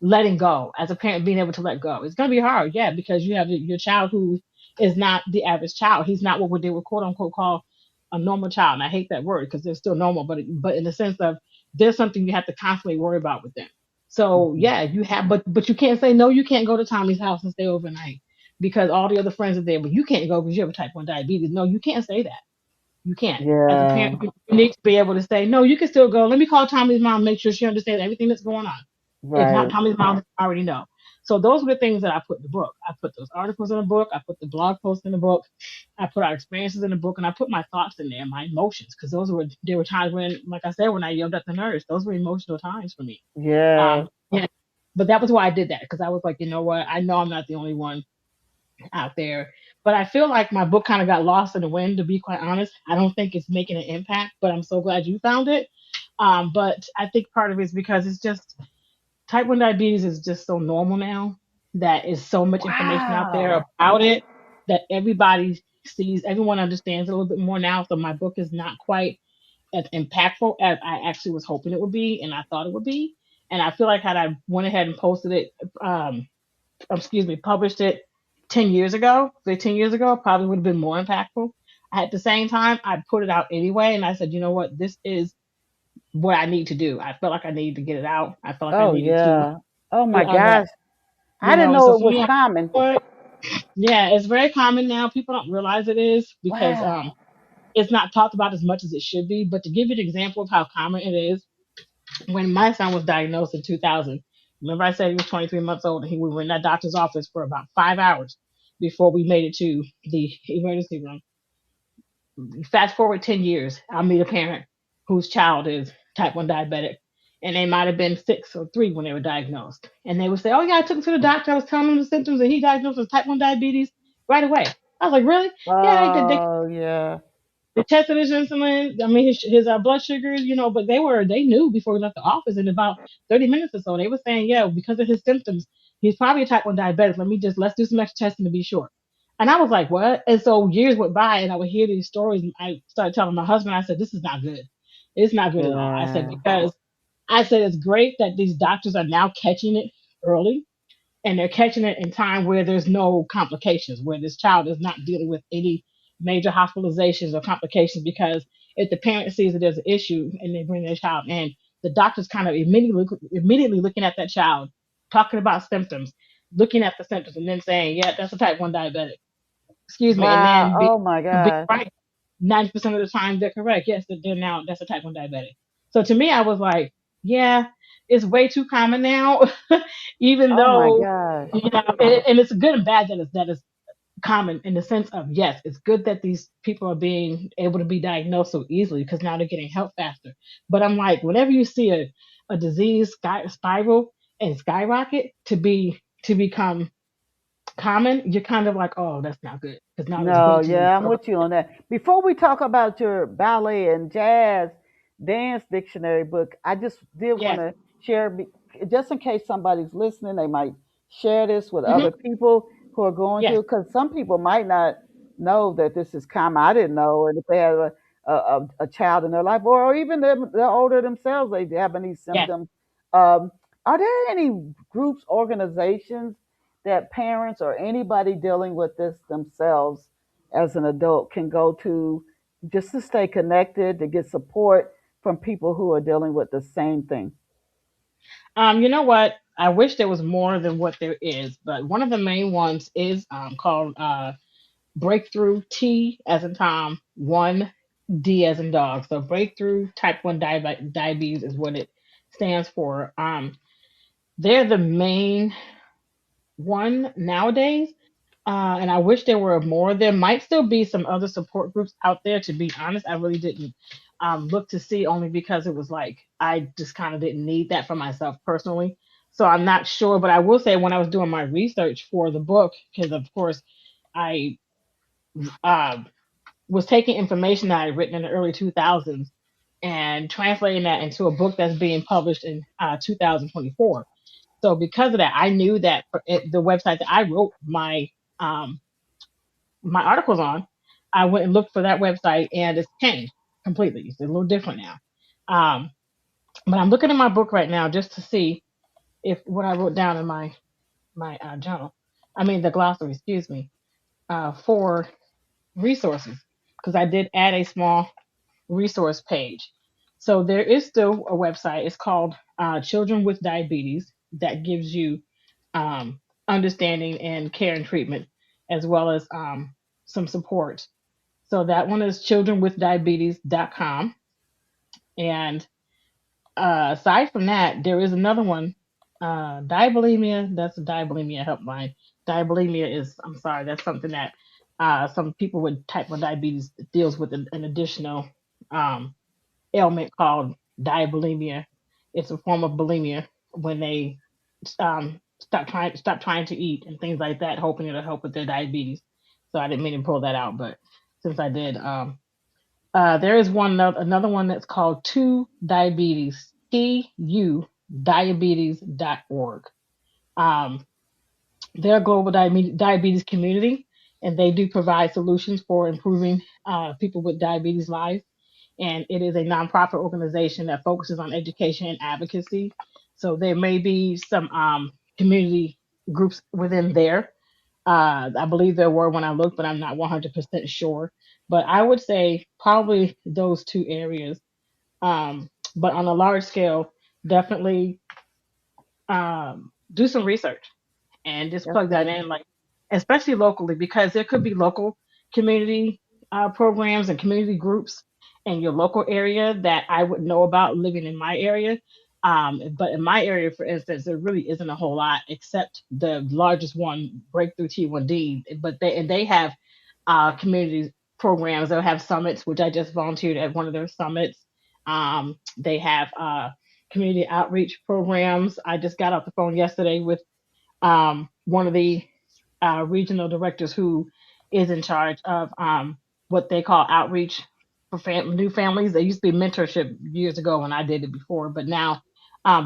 letting go as a parent, being able to let go. It's going to be hard, yeah, because you have your child who is not the average child. He's not what they would quote unquote call a normal child. And I hate that word because they're still normal, but in the sense of there's something you have to constantly worry about with them. So Mhm. yeah, you have, but you can't say no. You can't go to Tommy's house and stay overnight because all the other friends are there, but you can't go because you have a type 1 diabetes. No, you can't say that. You can't. As a Yeah. parent, you need to be able to say, no, you can still go. Let me call Tommy's mom, make sure she understands everything that's going on. If not, Right. Tommy's mom already know. So those were the things that I put in the book. I put those articles in the book. I put the blog posts in the book. I put our experiences in the book, and I put my thoughts in there, my emotions, because there were times when, like I said, when I yelled at the nurse, those were emotional times for me. Yeah. Yeah, but that was why I did that because I was like, you know what? I know I'm not the only one out there. But I feel like my book kind of got lost in the wind, to be quite honest. I don't think it's making an impact, but I'm so glad you found it. But I think part of it is because it's just type 1 diabetes is just so normal now that is so much information out there Wow. about it that everybody sees, everyone understands it a little bit more now. So my book is not quite as impactful as I actually was hoping it would be and I thought it would be. And I feel like had I went ahead and posted it, published it 10 years ago, 15 years ago, probably would have been more impactful. At the same time, I put it out anyway, and I said, you know what, this is what I need to do. I felt like I needed to get it out. I felt like I Oh needed to yeah. Oh put my it on that, gosh. I didn't and know so it for was me, common. yeah, it's very common now. People don't realize it is because Wow. it's not talked about as much as it should be. But to give you an example of how common it is, when my son was diagnosed in 2000, remember I said he was 23 months old and we were in that doctor's office for about 5 hours before we made it to the emergency room. Fast forward 10 years, I'll meet a parent whose child is type 1 diabetic. And they might have been 6 or 3 when they were diagnosed. And they would say, oh, yeah, I took him to the doctor. I was telling him the symptoms, and he diagnosed with type 1 diabetes right away. I was like, really? Yeah, they Oh yeah. They tested his insulin. I mean, his blood sugars, but they knew before we left the office in about 30 minutes or so. They were saying, yeah, because of his symptoms, he's probably a type 1 diabetic. Let's do some extra testing to be sure. And I was like, what? And so years went by and I would hear these stories. And I started telling my husband, I said, this is not good. It's not good at all. I said, Yeah. because I said, it's great that these doctors are now catching it early and they're catching it in time where there's no complications, where this child is not dealing with any major hospitalizations or complications. Because if the parent sees that there's an issue and they bring their child in, the doctor's kind of immediately looking at that child, talking about symptoms, looking at the symptoms, and then saying, "Yeah, that's a type 1 diabetic." Excuse me, and Wow. then Oh my be gosh. right. 90% of the time they're correct. Yes, they're now that's a type 1 diabetic. So to me, I was like, yeah, it's way too common now. Even Oh my though gosh. and it's good and bad that is common in the sense of, yes, it's good that these people are being able to be diagnosed so easily because now they're getting help faster. But I'm like, whenever you see a disease spiral and skyrocket to become common, you're kind of like, oh, that's not good because now there's way No, too many yeah, I'm programs. with you on that. Before we talk about your ballet and jazz dance dictionary book, I just did want Yes. to share, just in case somebody's listening, they might share this with Hmm. other people who are going Yes. through, because some people might not know that this is common. I didn't know, and if they have a child in their life, or even they're older themselves, they having these Yes. symptoms. Um, are there any groups, organizations that parents or anybody dealing with this themselves as an adult can go to, just to stay connected, to get support from people who are dealing with the same thing? You know what? I wish there was more than what there is, but one of the main ones is called Breakthrough T as in Tom, 1D as in dog. So Breakthrough Type 1 Diabetes is what it stands for. They're the main one nowadays. And I wish there were more. There might still be some other support groups out there. To be honest, I really didn't look to see, only because it was like I just kind of didn't need that for myself personally. So I'm not sure, but I will say when I was doing my research for the book, because of course I uh, was taking information that I had written in the early 2000s and translating that into a book that's being published in 2024. So because of that, I knew that the website that I wrote um, my articles on, I went and looked for that website, and it's changed completely. It's a little different now. Um, but I'm looking at my book right now just to see if what I wrote down in my journal, I mean the glossary, excuse me, for resources, because I did add a small resource page. So there is still a website. It's called Children with Diabetes, that gives you um, understanding and care and treatment, as well as some support. So that one is childrenwithdiabetes.com. And aside from that, there is another one, diabulimia. That's a diabulimia helpline. Diabulimia is, I'm sorry, that's something that some people with type 1 diabetes deals with an additional um, ailment called diabulimia. It's a form of bulimia when they stop trying to eat and things like that, hoping it'll help with their diabetes. So I didn't mean to pull that out, but since I did, there is another one that's called Two Diabetes, TU diabetes.org. Um, they're a global diabetes community, and they do provide solutions for improving people with diabetes lives. And it is a nonprofit organization that focuses on education and advocacy. So there may be some community groups within there. I believe there were when I looked, but I'm not 100% sure. But I would say probably those two areas. But on a large scale, definitely do some research and just plug that Definitely. in, like especially locally, because there could be local community programs and community groups in your local area that I would know about living in my area. But in my area, for instance, there really isn't a whole lot except the largest one, Breakthrough T1D. But they have community programs. They'll have summits, which I just volunteered at one of their summits. They have community outreach programs. I just got off the phone yesterday with one of the regional directors who is in charge of what they call outreach for new families. There used to be mentorship years ago when I did it before, but now,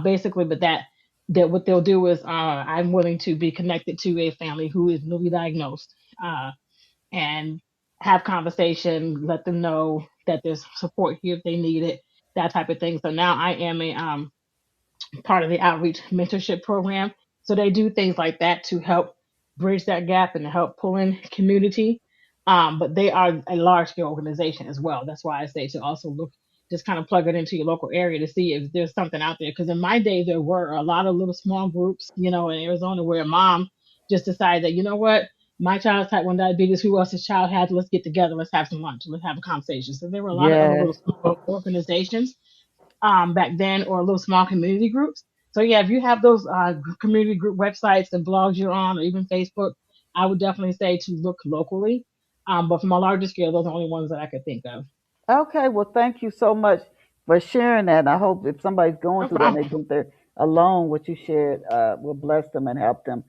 basically, but that what they'll do is, I'm willing to be connected to a family who is newly diagnosed, and have conversation, let them know that there's support here if they need it, that type of thing. So now I am a part of the outreach mentorship program. So they do things like that to help bridge that gap and to help pull in community. But they are a large scale organization as well. That's why I say to also look, just kind of plug it into your local area to see if there's something out there. Because in my day, there were a lot of little small groups, in Arizona where a mom just decided that, you know what, my child's type 1 diabetes, who else's child has, let's get together, let's have some lunch, let's have a conversation. So there were a lot of other Yes. little small organizations back then, or little small community groups. So yeah, if you have those community group websites and blogs you're on, or even Facebook, I would definitely say to look locally. But from a larger scale, those are the only ones that I could think of. Okay, well, thank you so much for sharing that. I hope if somebody's going No through that and they problem. think they're alone, what you shared will bless them and help them.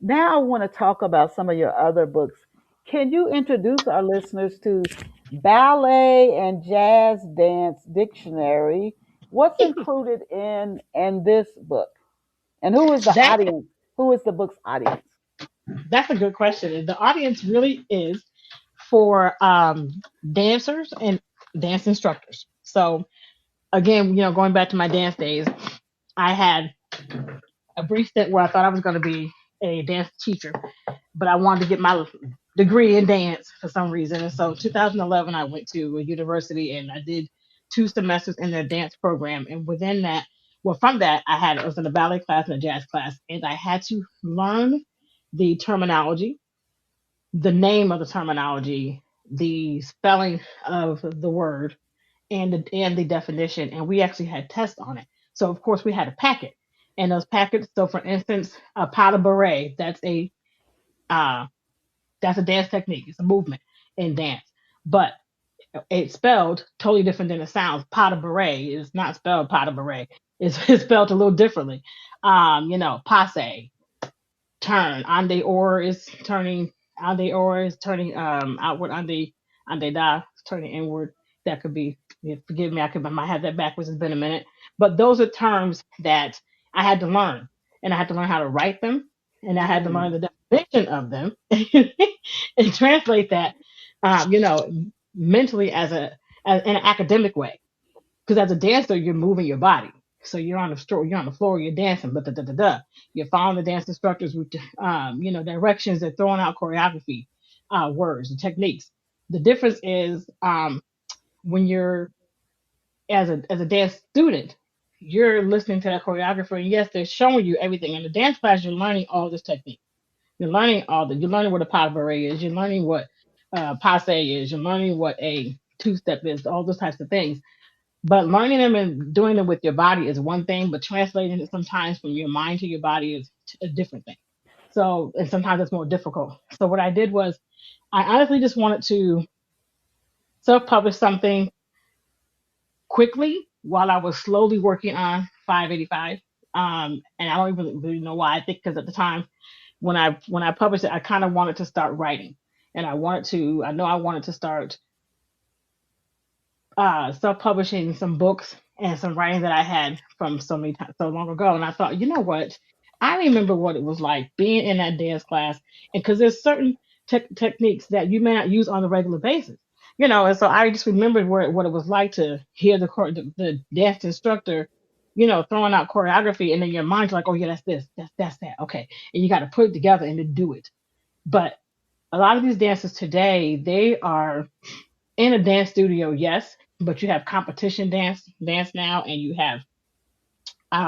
Now, I want to talk about some of your other books. Can you introduce our listeners to Ballet and Jazz Dance Dictionary? What's included in this book, and who is the That audience? Who is the book's audience? that's a good question. And the audience really is for dancers and dance instructors. So again, going back to my dance days, I had a brief stint where I thought I was going to be a dance teacher, but I wanted to get my degree in dance for some reason. And so 2011, I went to a university and I did 2 semesters in their dance program. And within that, well, from that, I was in a ballet class and a jazz class, and I had to learn the terminology, the name of the terminology, the spelling of the word, and the definition. And we actually had tests on it. So of course we had a packet, and those packets. So for instance, a pas de bourrée, uh, that's a dance technique. It's a movement in dance, but it's spelled totally different than it sounds. Pas de bourrée is not spelled pas de bourrée. It's spelled a little differently. Passe, turn. Ande or is turning. Ande or is turning outward. Ande da is turning inward. That could be. Yeah, forgive me. I might have that backwards. It's been a minute. But those are terms that I had to learn, and I had to learn how to write them, and I had to learn Mm, the definition of them, and translate that, mentally as in an academic way. Because as a dancer, you're moving your body. So you're on the floor, you're dancing, but da da da da. You're following the dance instructors with, directions. They're throwing out choreography, words, and techniques. The difference is, when you're as a dance student, you're listening to that choreographer, and yes, they're showing you everything. In the dance class, you're learning all this technique. You're learning what a pas de bourrée is. You're learning what passe is. You're learning what a two-step is. All those types of things. But learning them and doing them with your body is one thing, but translating it sometimes from your mind to your body is a different thing. So, and sometimes it's more difficult. So, what I did was, I honestly just wanted to self publish something quickly while I was slowly working on 585. And I don't even really know why. I think because at the time when I published it, I kind of wanted to start writing, and I wanted to start self-publishing some books and some writing that I had from so long ago. And I thought, you know what? I remember what it was like being in that dance class, and because there's certain techniques that you may not use on a regular basis, And so I just remembered what it was like to hear the dance instructor, throwing out choreography, and then your mind's like, oh yeah, that's this, that's that, okay, and you got to put it together and then do it. But a lot of these dancers today, they are in a dance studio, yes, but you have competition dance now, and you have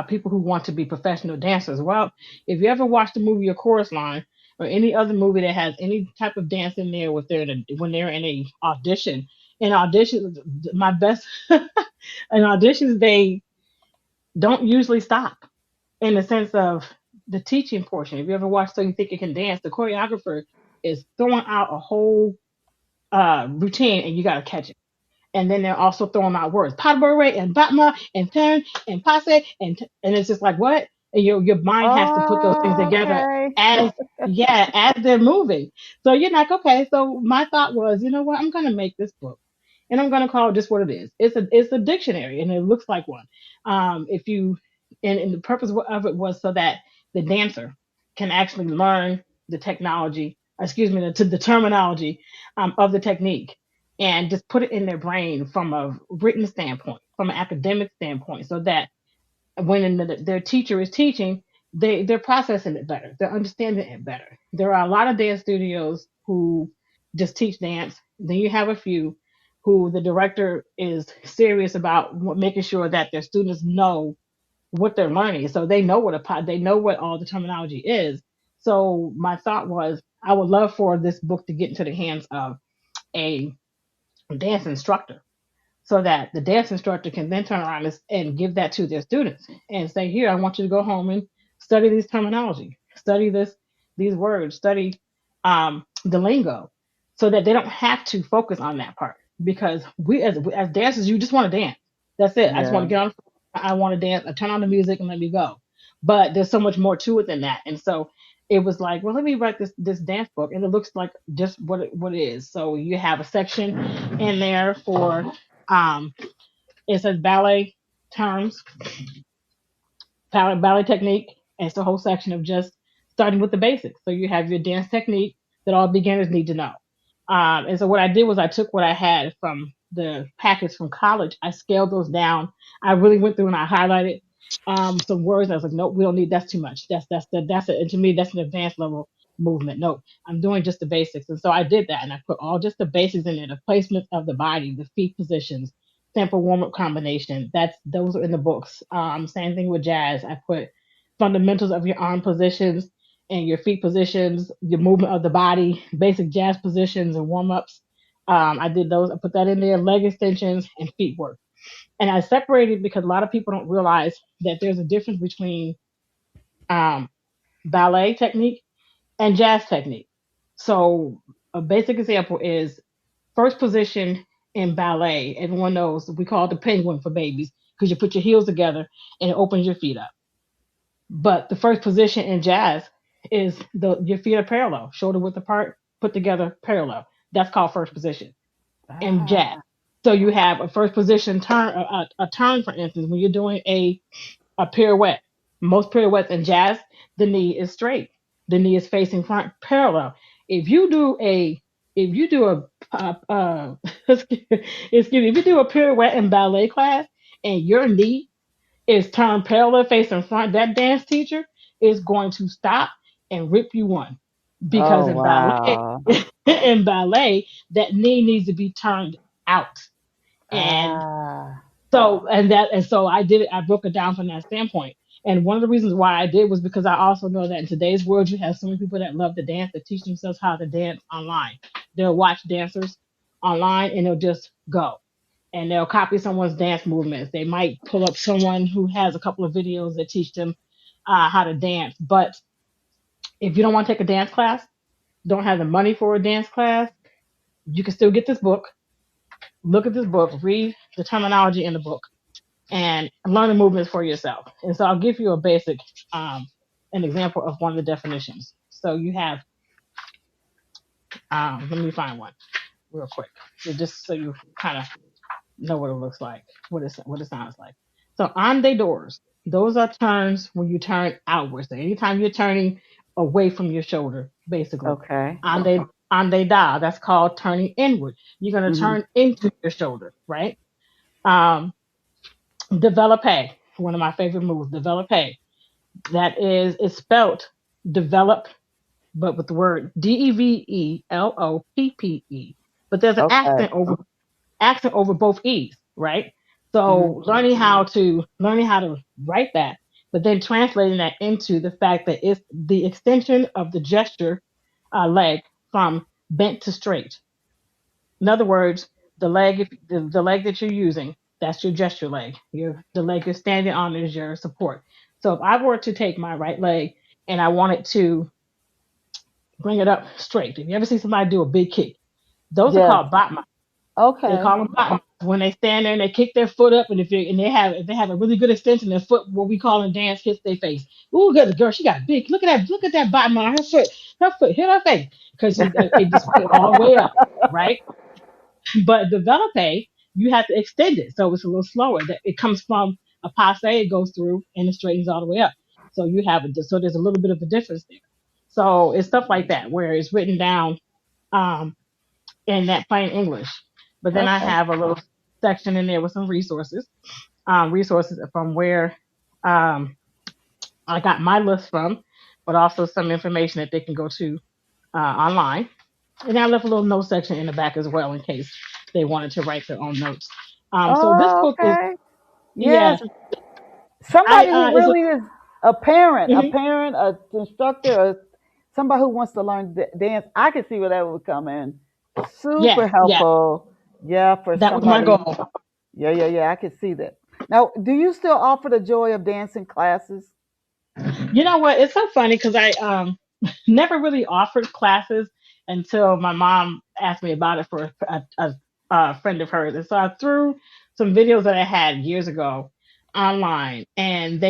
people who want to be professional dancers. Well, if you ever watch the movie A Chorus Line, or any other movie that has any type of dance in there, when they're in a audition, in auditions, my best in auditions, they don't usually stop, in the sense of the teaching portion. If you ever watch So You Think You Can Dance, the choreographer is throwing out a whole routine, and you got to catch it. And then they're also throwing out words, potpourri and batma and turn and passe, and it's just like, what? And your mind has to put those things together okay. as as they're moving. So you're like, okay. So my thought was, you know what? I'm gonna make this book, and I'm going to call it just what it is. It's a dictionary, and it looks like one. If you and the purpose of it was so that the dancer can actually learn the technology, excuse me, the terminology of the technique, and just put it in their brain from a written standpoint, from an academic standpoint, so that when their teacher is teaching, they're processing it better, they're understanding it better. There are a lot of dance studios who just teach dance. Then you have a few who the director is serious about making sure that their students know what they're learning, so they know they know what all the terminology is. So my thought was, I would love for this book to get into the hands of a dance instructor, so that the dance instructor can then turn around and give that to their students and say, here, I want you to go home and study these terminology, study these words, study the lingo, so that they don't have to focus on that part. Because we as dancers, you just want to dance. That's it. I just want to Yeah. get on. I want to dance. I turn on the music and let me go. But there's so much more to it than that. And so it was like, well, let me write this dance book, and it looks like just what it is. So you have a section in there for um, it says ballet terms, ballet technique, and it's a whole section of just starting with the basics. So you have your dance technique that all beginners need to know. And so what I did was I took what I had from the package from college, I scaled those down. I really went through and I highlighted some words. I was like, nope, we don't need, that's too much. That's it. And to me, that's an advanced level movement. Nope, I'm doing just the basics. And so I did that, and I put all just the basics in there: the placement of the body, the feet positions, sample warm up combination. Those are in the books. Same thing with jazz. I put fundamentals of your arm positions and your feet positions, your movement of the body, basic jazz positions and warm ups. I did those. I put that in there. Leg extensions and feet work. And I separated because a lot of people don't realize that there's a difference between um, ballet technique and jazz technique. So a basic example is first position in ballet. Everyone knows we call it the penguin for babies, because you put your heels together and it opens your feet up. But the first position in jazz is your feet are parallel, shoulder width apart, put together parallel. That's called first position in jazz. Ah. So you have a first position turn, a turn, for instance, when you're doing a pirouette. Most pirouettes in jazz, the knee is straight. The knee is facing front parallel. If you do a if you do excuse me, if you do a pirouette in ballet class and your knee is turned parallel facing front, that dance teacher is going to stop and rip you one. Because Oh, in ballet, wow. in ballet, that knee needs to be turned out. And Ah. so I did it. I broke it down from that standpoint. And one of the reasons why I did was because I also know that in today's world, you have so many people that love to dance, that teach themselves how to dance online. They'll watch dancers online and they'll just go, and they'll copy someone's dance movements. They might pull up someone who has a couple of videos that teach them how to dance. But if you don't want to take a dance class, don't have the money for a dance class, you can still get this book, look at this book, read the terminology in the book, and learn the movements for yourself. And so I'll give you a basic, an example of one of the definitions. So you have, let me find one real quick, just so you kind of know what it looks like, what it sounds like. So on the doors, those are turns when you turn outwards. So anytime you're turning away from your shoulder, basically. Okay. On the da, that's called turning inward. You're gonna Hmm. turn into your shoulder, right? Um, develope, one of my favorite moves, develope. That is spelt develop, but with the word developpe. But there's an Okay. accent over both e's, right? Hmm. So learning how to write that, but then translating that into the fact that it's the extension of the gesture leg from bent to straight. In other words, the leg that you're using, that's your gesture leg. The leg you're standing on is your support. So if I were to take my right leg and I wanted to bring it up straight, if you ever see somebody do a big kick, those are Yes. called bottom. They Okay. call them bottom when they stand there and they kick their foot up, and if they have a really good extension, their foot, what we call in dance, hits their face. Ooh, good, the girl, she got big. Look at that bottom on her foot. Her foot hit her face because it just went all the way up, right? But the velope, you have to extend it, so it's a little slower. It comes from a passe, it goes through, and it straightens all the way up. So you have it. So there's a little bit of a difference there. So it's stuff like that where it's written down um, in that plain English. But then I Okay. have a little section in there with some resources from where um, I got my list from, but also some information that they can go to online. And I left a little note section in the back as well in case they wanted to write their own notes. So this Oh, book is, okay. yeah, Yes. Somebody who is a, really is a mhm. parent, a instructor, or somebody who wants to learn dance. I can see where that would come in. Super Yes, yeah, helpful. Yeah, for that was my somebody. goal. Yeah, yeah, yeah. I can see that. Now, do you still offer the joy of dancing classes? You know what? It's so funny because I never really offered classes until my mom asked me about it for a friend of hers, and so I threw some videos that I had years ago online, and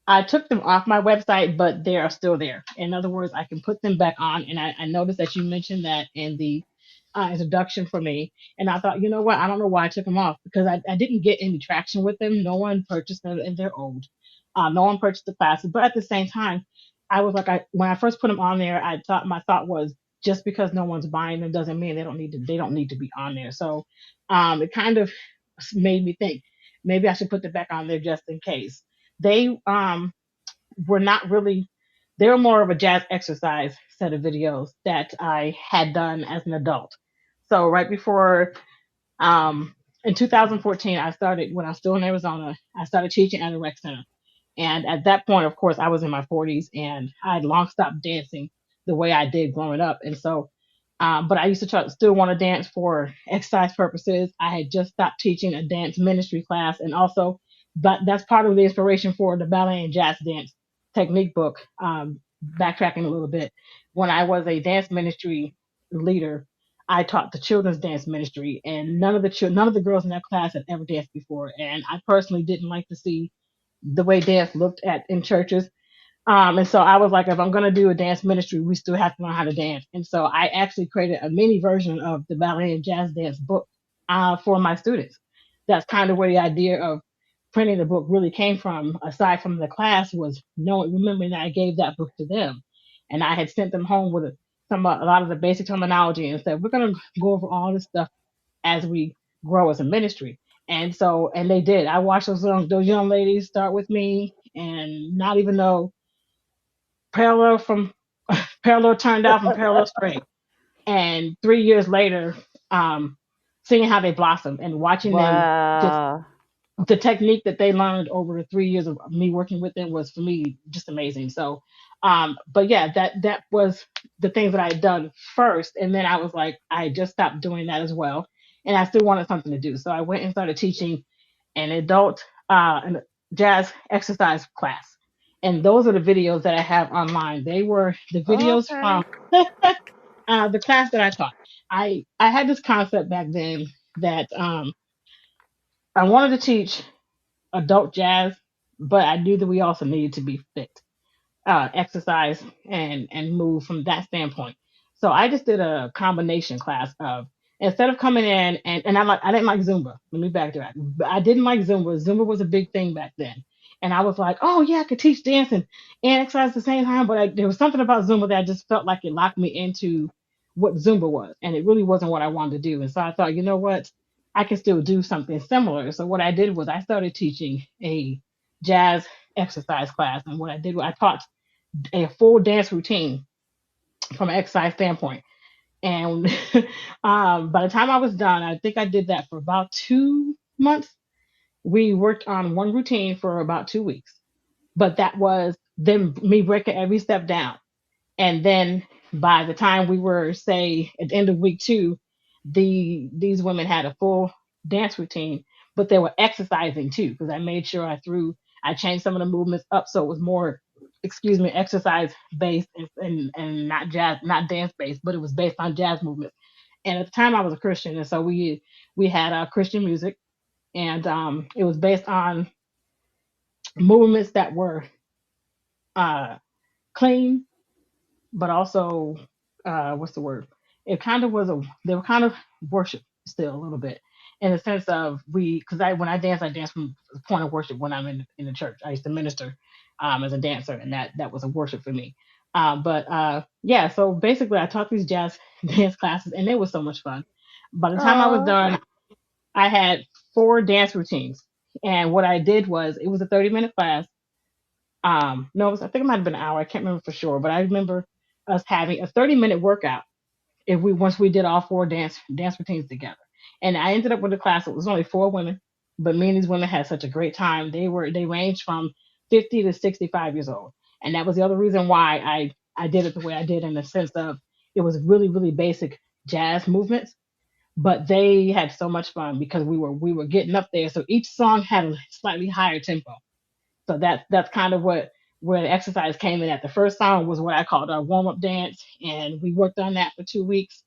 I took them off my website, but they are still there. In other words, I can put them back on, and I noticed that you mentioned that in the introduction for me, and I thought, you know what? I don't know why I took them off because I didn't get any traction with them. No one purchased them, and they're old. No one purchased the classes, but at the same time, I was like, when I first put them on there, I thought my thought was just because no one's buying them doesn't mean they don't need to be on there. So, it kind of made me think maybe I should put them back on there just in case. They were not really. They were more of a jazz exercise set of videos that I had done as an adult. So right before in 2014, I started when I was still in Arizona. I started teaching at a rec center. And at that point, of course, I was in my 40s and I had long stopped dancing the way I did growing up. And so, but I used to still want to dance for exercise purposes. I had just stopped teaching a dance ministry class. And also, but that's part of the inspiration for the ballet and jazz dance technique book. Backtracking a little bit, when I was a dance ministry leader, I taught the children's dance ministry, and none of the girls in that class had ever danced before. And I personally didn't like to see the way dance looked at in churches. And so I was like, if I'm going to do a dance ministry, we still have to learn how to dance. And so I actually created a mini version of the ballet and jazz dance book for my students. That's kind of where the idea of printing the book really came from, aside from the class, was knowing, remembering that I gave that book to them. And I had sent them home with a lot of the basic terminology and said, we're going to go over all this stuff as we grow as a ministry. And so, and they did. I watched those young ladies start with me and not even know parallel from parallel turned out from parallel straight. And 3 years later, um, seeing how they blossom and watching them just Wow. the technique that they learned over the 3 years of me working with them was for me just amazing. So, but yeah, that was the things that I had done first, and then I was like, I just stopped doing that as well, and I still wanted something to do. So I went and started teaching an adult an jazz exercise class, and those are the videos that I have online. They were the videos Okay. from the class that I taught. I had this concept back then that I wanted to teach adult jazz, but I knew that we also needed to be fit, exercise and move from that standpoint. So I just did a combination class of instead of coming in and I didn't like Zumba. Let me backtrack. I didn't like Zumba. Zumba was a big thing back then. And I was like, oh yeah, I could teach dance and exercise at the same time. But there was something about Zumba that I just felt like it locked me into what Zumba was. And it really wasn't what I wanted to do. And so I thought, you know what? I can still do something similar. So what I did was I started teaching a jazz exercise class. And what I did was I taught a full dance routine from an exercise standpoint. And by the time I was done, I think I did that for about 2 months. We worked on one routine for about 2 weeks, but that was then me breaking every step down. And then by the time we were, say, at the end of week two, these women had a full dance routine, but they were exercising too, because I made sure I changed some of the movements up so it was more, excuse me, exercise based and not jazz, not dance based, but it was based on jazz movements. And at the time I was a Christian, and so we had Christian music, and it was based on movements that were uh, clean but also what's the word? It kind of was a they were kind of worship. still a little bit, in the sense of because when I dance from the point of worship when I'm in the church. I used to minister as a dancer, and that was a worship for me. But yeah, so basically, I taught these jazz dance classes, and it was so much fun. By the time I was Oh, done, I had 4 dance routines, and what I did was it was a 30-minute class. No, I think it might have been an hour. I can't remember for sure, but I remember us having a 30-minute workout if we once we did all 4 dance routines together. And I ended up with a class. It was only 4 women, but me and these women had such a great time. They ranged from 50 to 65 years old, and that was the other reason why I did it the way I did, in the sense of it was really basic jazz movements, but they had so much fun because we were getting up there. So each song had a slightly higher tempo. So that's kind of where the exercise came in at. The first song was what I called our warm up dance, and we worked on that for 2 weeks.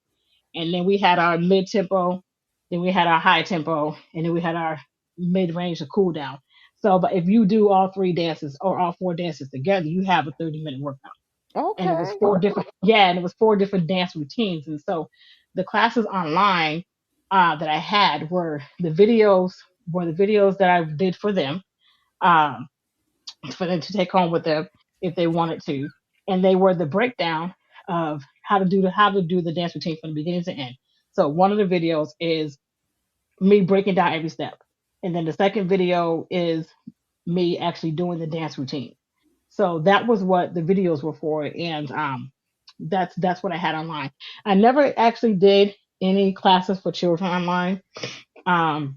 And then we had our mid tempo, then we had our high tempo, and then we had our mid range or cool down. So, but if you do all 3 dances or all 4 dances together, you have a 30-minute workout. And it was okay. 4 different, yeah, and it was 4 different dance routines. And so the classes online that I had were the videos that I did um, for them to take home with them if they wanted to, and they were the breakdown of how to do the dance routine from the beginning to end. So one of the videos is me breaking down every step, and then the second video is me actually doing the dance routine. So that was what the videos were for, and that's what I had online. I never actually did any classes for children online. Um,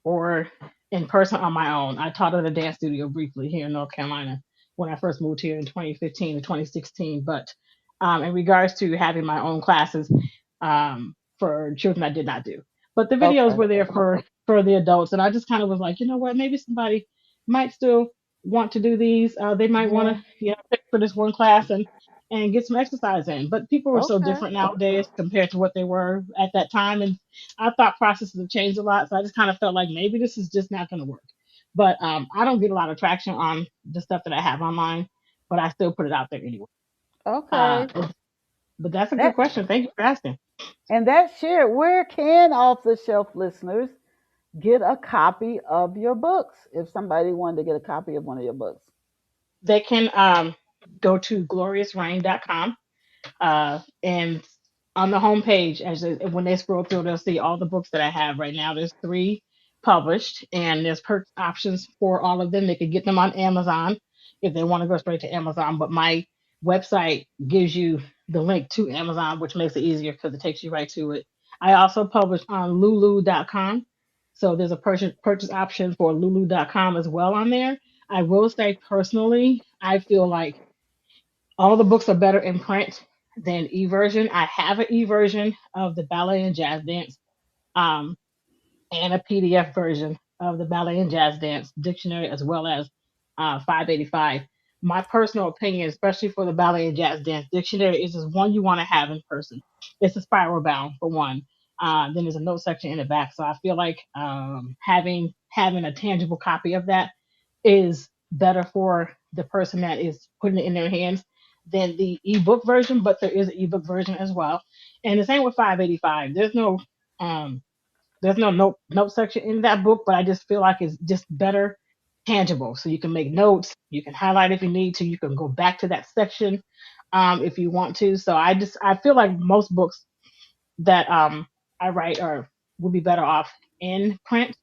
or in person on my own. I taught at a dance studio briefly here in North Carolina when I first moved here in 2015 to 2016. But in regards to having my own classes for children, I did not do. But the videos Okay. were there for the adults, and I just kind of was like, you know what, maybe somebody might still want to do these. They might want Yeah. to, pick for this one class and get some exercise in. But people are so Okay. different nowadays compared to what they were at that time, and our thought processes have changed a lot. So I just kind of felt like maybe this is just not going to work. But I don't get a lot of traction on the stuff that I have online, but I still put it out there anyway. Uh, Okay. but that's a good That question. Thank you for asking. and that shared. Where can off the shelf listeners get a copy of your books if somebody wanted to get a copy of one of your books? They can go to gloriousrain.com. And on the homepage, when they scroll through, they'll see all the books that I have right now. There's 3 published, and there's purchase options for all of them. They could get them on Amazon if they want to go straight to Amazon. But my website gives you the link to Amazon, which makes it easier because it takes you right to it. I also publish on Lulu.com. So there's a purchase option for Lulu.com as well on there. I will say personally, I feel like all the books are better in print than e-version. I have an e-version of the Ballet and Jazz Dance, um, and a PDF version of the Ballet and Jazz Dance Dictionary, as well as 585. My personal opinion, especially for the Ballet and Jazz Dance Dictionary, is just one you want to have in person. It's a spiral bound for one. Then there's a note section in the back, so I feel like having a tangible copy of that is better for the person that is putting it in their hands than the ebook version. But there is an ebook version as well, and the same with 585. Um, there's no note section in that book, but I just feel like it's just better tangible. So you can make notes, you can highlight if you need to, you can go back to that section if you want to. So I feel like most books that I write are would be better off in print,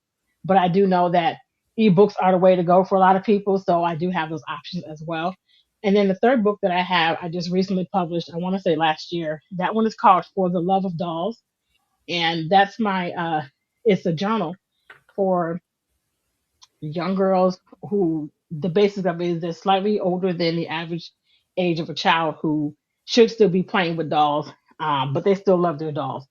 but I do know that ebooks are the way to go for a lot of people. So I do have those options as well. And then the third book that I have, I just recently published, I want to say last year. That one is called For the Love of Dolls, and that's my it's a journal for young girls who the basis of it is they're slightly older than the average age of a child who should still be playing with dolls, but they still love their dolls.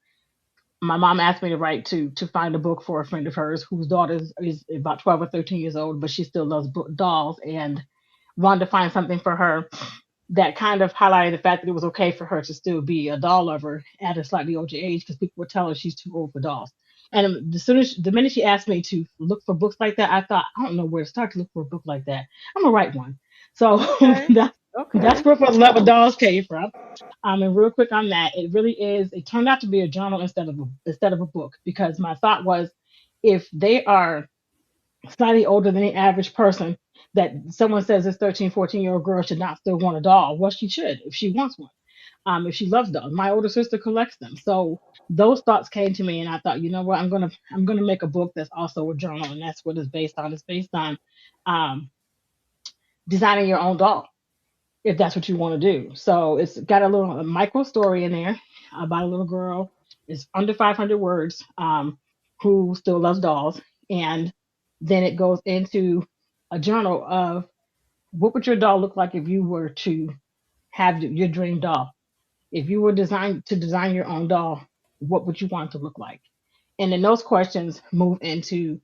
My mom asked me to write to find a book for a friend of hers whose daughter is about 12 or 13 years old, but she still loves dolls, and wanted to find something for her that kind of highlighted the fact that it was okay for her to still be a doll lover at a slightly older age because people would tell her she's too old for dolls. And the minute she asked me to look for books like that, I thought, I don't know where to start to look for a book like that. I'm gonna write one. So Okay. Okay. That's where For the Love of Dolls came from. And real quick on that, it really is. It turned out to be a journal instead of a book, because my thought was, if they are slightly older than the average person, that someone says this 13, 14-year-old girl should not still want a doll. Well, she should if she wants one. If she loves dolls. My older sister collects them. So those thoughts came to me, and I thought, you know what, I'm gonna make a book that's also a journal, and that's what it's based on. It's based on um, designing your own doll, if that's what you want to do. So it's got a micro story in there about a little girl. It's under 500 words, who still loves dolls, and then it goes into a journal of what would your doll look like if you were to have your dream doll. If you were designed to design your own doll, what would you want it to look like? And then those questions move into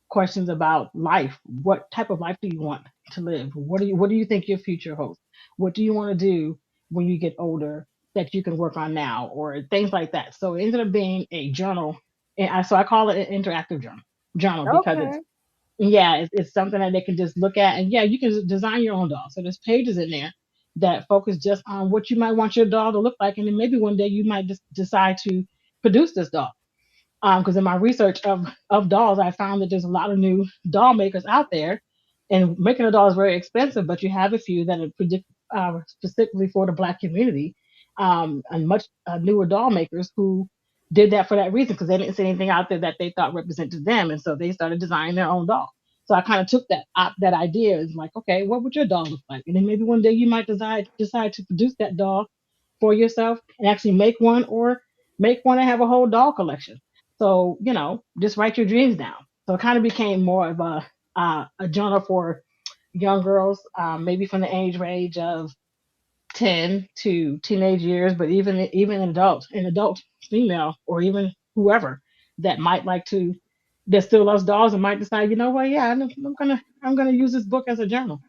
questions about life. What type of life do you want to live? What do you think your future holds? What do you want to do when you get older that you can work on now, or things like that? So it ended up being a journal, and so I call it an interactive journal because it's, Okay. yeah, it's something that they can just look at, and yeah, you can design your own doll. So there's pages in there that focus just on what you might want your doll to look like, and then maybe one day you might just decide to produce this doll. Because in my research of dolls, I found that there's a lot of new doll makers out there, and making a doll is very expensive. But you have a few that are specifically for the Black community, and much newer doll makers who did that for that reason, because they didn't see anything out there that they thought represented them, and so they started designing their own doll. So I kind of took that idea, and like, okay, what would your doll look like? And then maybe one day you might decide to produce that doll for yourself and actually make one, or make one and have a whole doll collection. So, just write your dreams down. So it kind of became more of a journal for young girls, maybe from the age range of 10 to teenage years, but even an adult female, or even whoever that might like to, that still loves dolls and might decide, you know what, yeah, I'm gonna use this book as a journal,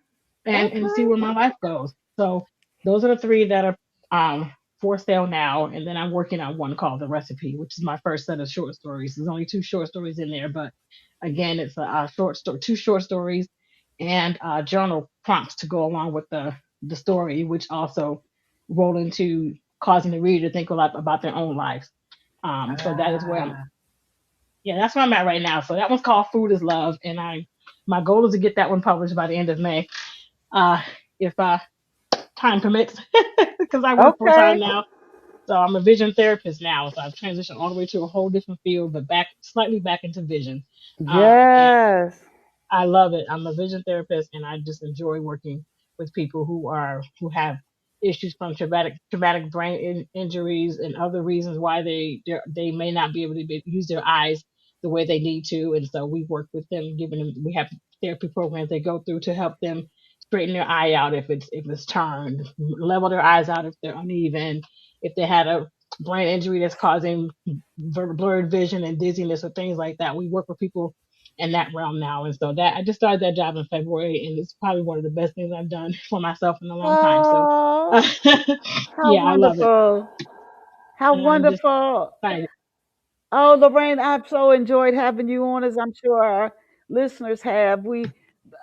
and see Okay. where my life goes. So those are the three that are for sale now, and then I'm working on one called The Recipe, which is my first set of short stories. There's only two short stories in there, but again, it's a short story, two short stories, and journal prompts to go along with the story, which also roll into causing the reader to think a lot about their own lives. So that is where Ah. yeah, that's where I'm at right now. So that one's called Food is Love, and my goal is to get that one published by the end of May, uh, if time permits, because I work full time Okay. now. So I'm a vision therapist now. So I've transitioned all the way to a whole different field, but slightly back into vision. And Yes. I love it. I'm a vision therapist, and I just enjoy working with people who have issues from traumatic brain injuries and other reasons why they may not be able to use their eyes the way they need to. And so we work with them, we have therapy programs they go through to help them straighten their eye out if it's turned, level their eyes out if they're uneven, if they had a brain injury that's causing blurred vision and dizziness or things like that. We work with people in that realm now. And so that I just started that job in February, and it's probably one of the best things I've done for myself in a long time. So Oh, how yeah, I love it. wonderful. How And I'm just wonderful. excited. Oh, Lorraine, I've so enjoyed having you on, as I'm sure our listeners have. We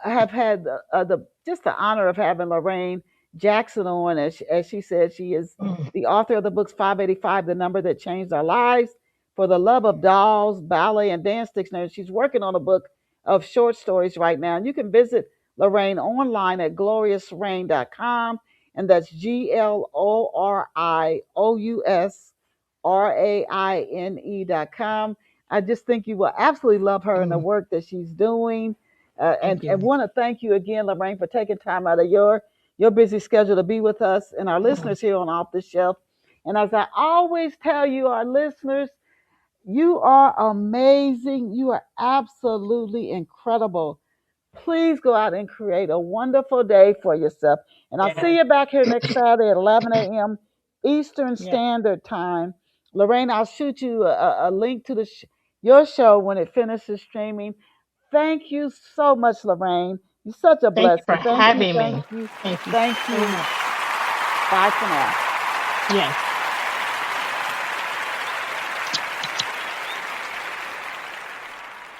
have had the just the honor of having Lorraine Jackson on, as she said, she is Mm, the author of the books 585, The Number That Changed Our Lives, For the Love of Dolls, Ballet and Dance Dictionary. She's working on a book of short stories right now. And you can visit Lorraine online at gloriousrain.com, and that's GLORIOUSRAINE.com. I just think you will absolutely love her and the mm, work that she's doing. thank And you. want to thank you again, Lorraine, for taking time out of your busy schedule to be with us and our Mm, listeners here on Off the Shelf. And as I always tell you, our listeners, you are amazing. You are absolutely incredible. Please go out and create a wonderful day for yourself. And I'll see yes. you back here next Saturday at 11 a.m. Eastern Yes. Standard Time. Lorraine, I'll shoot you a link to your show when it finishes streaming. Thank you so much, Lorraine. You're such a Thank you for blessing. Thank you, having thank me. you, Thank you thank so you. much. Bye for now. Yes.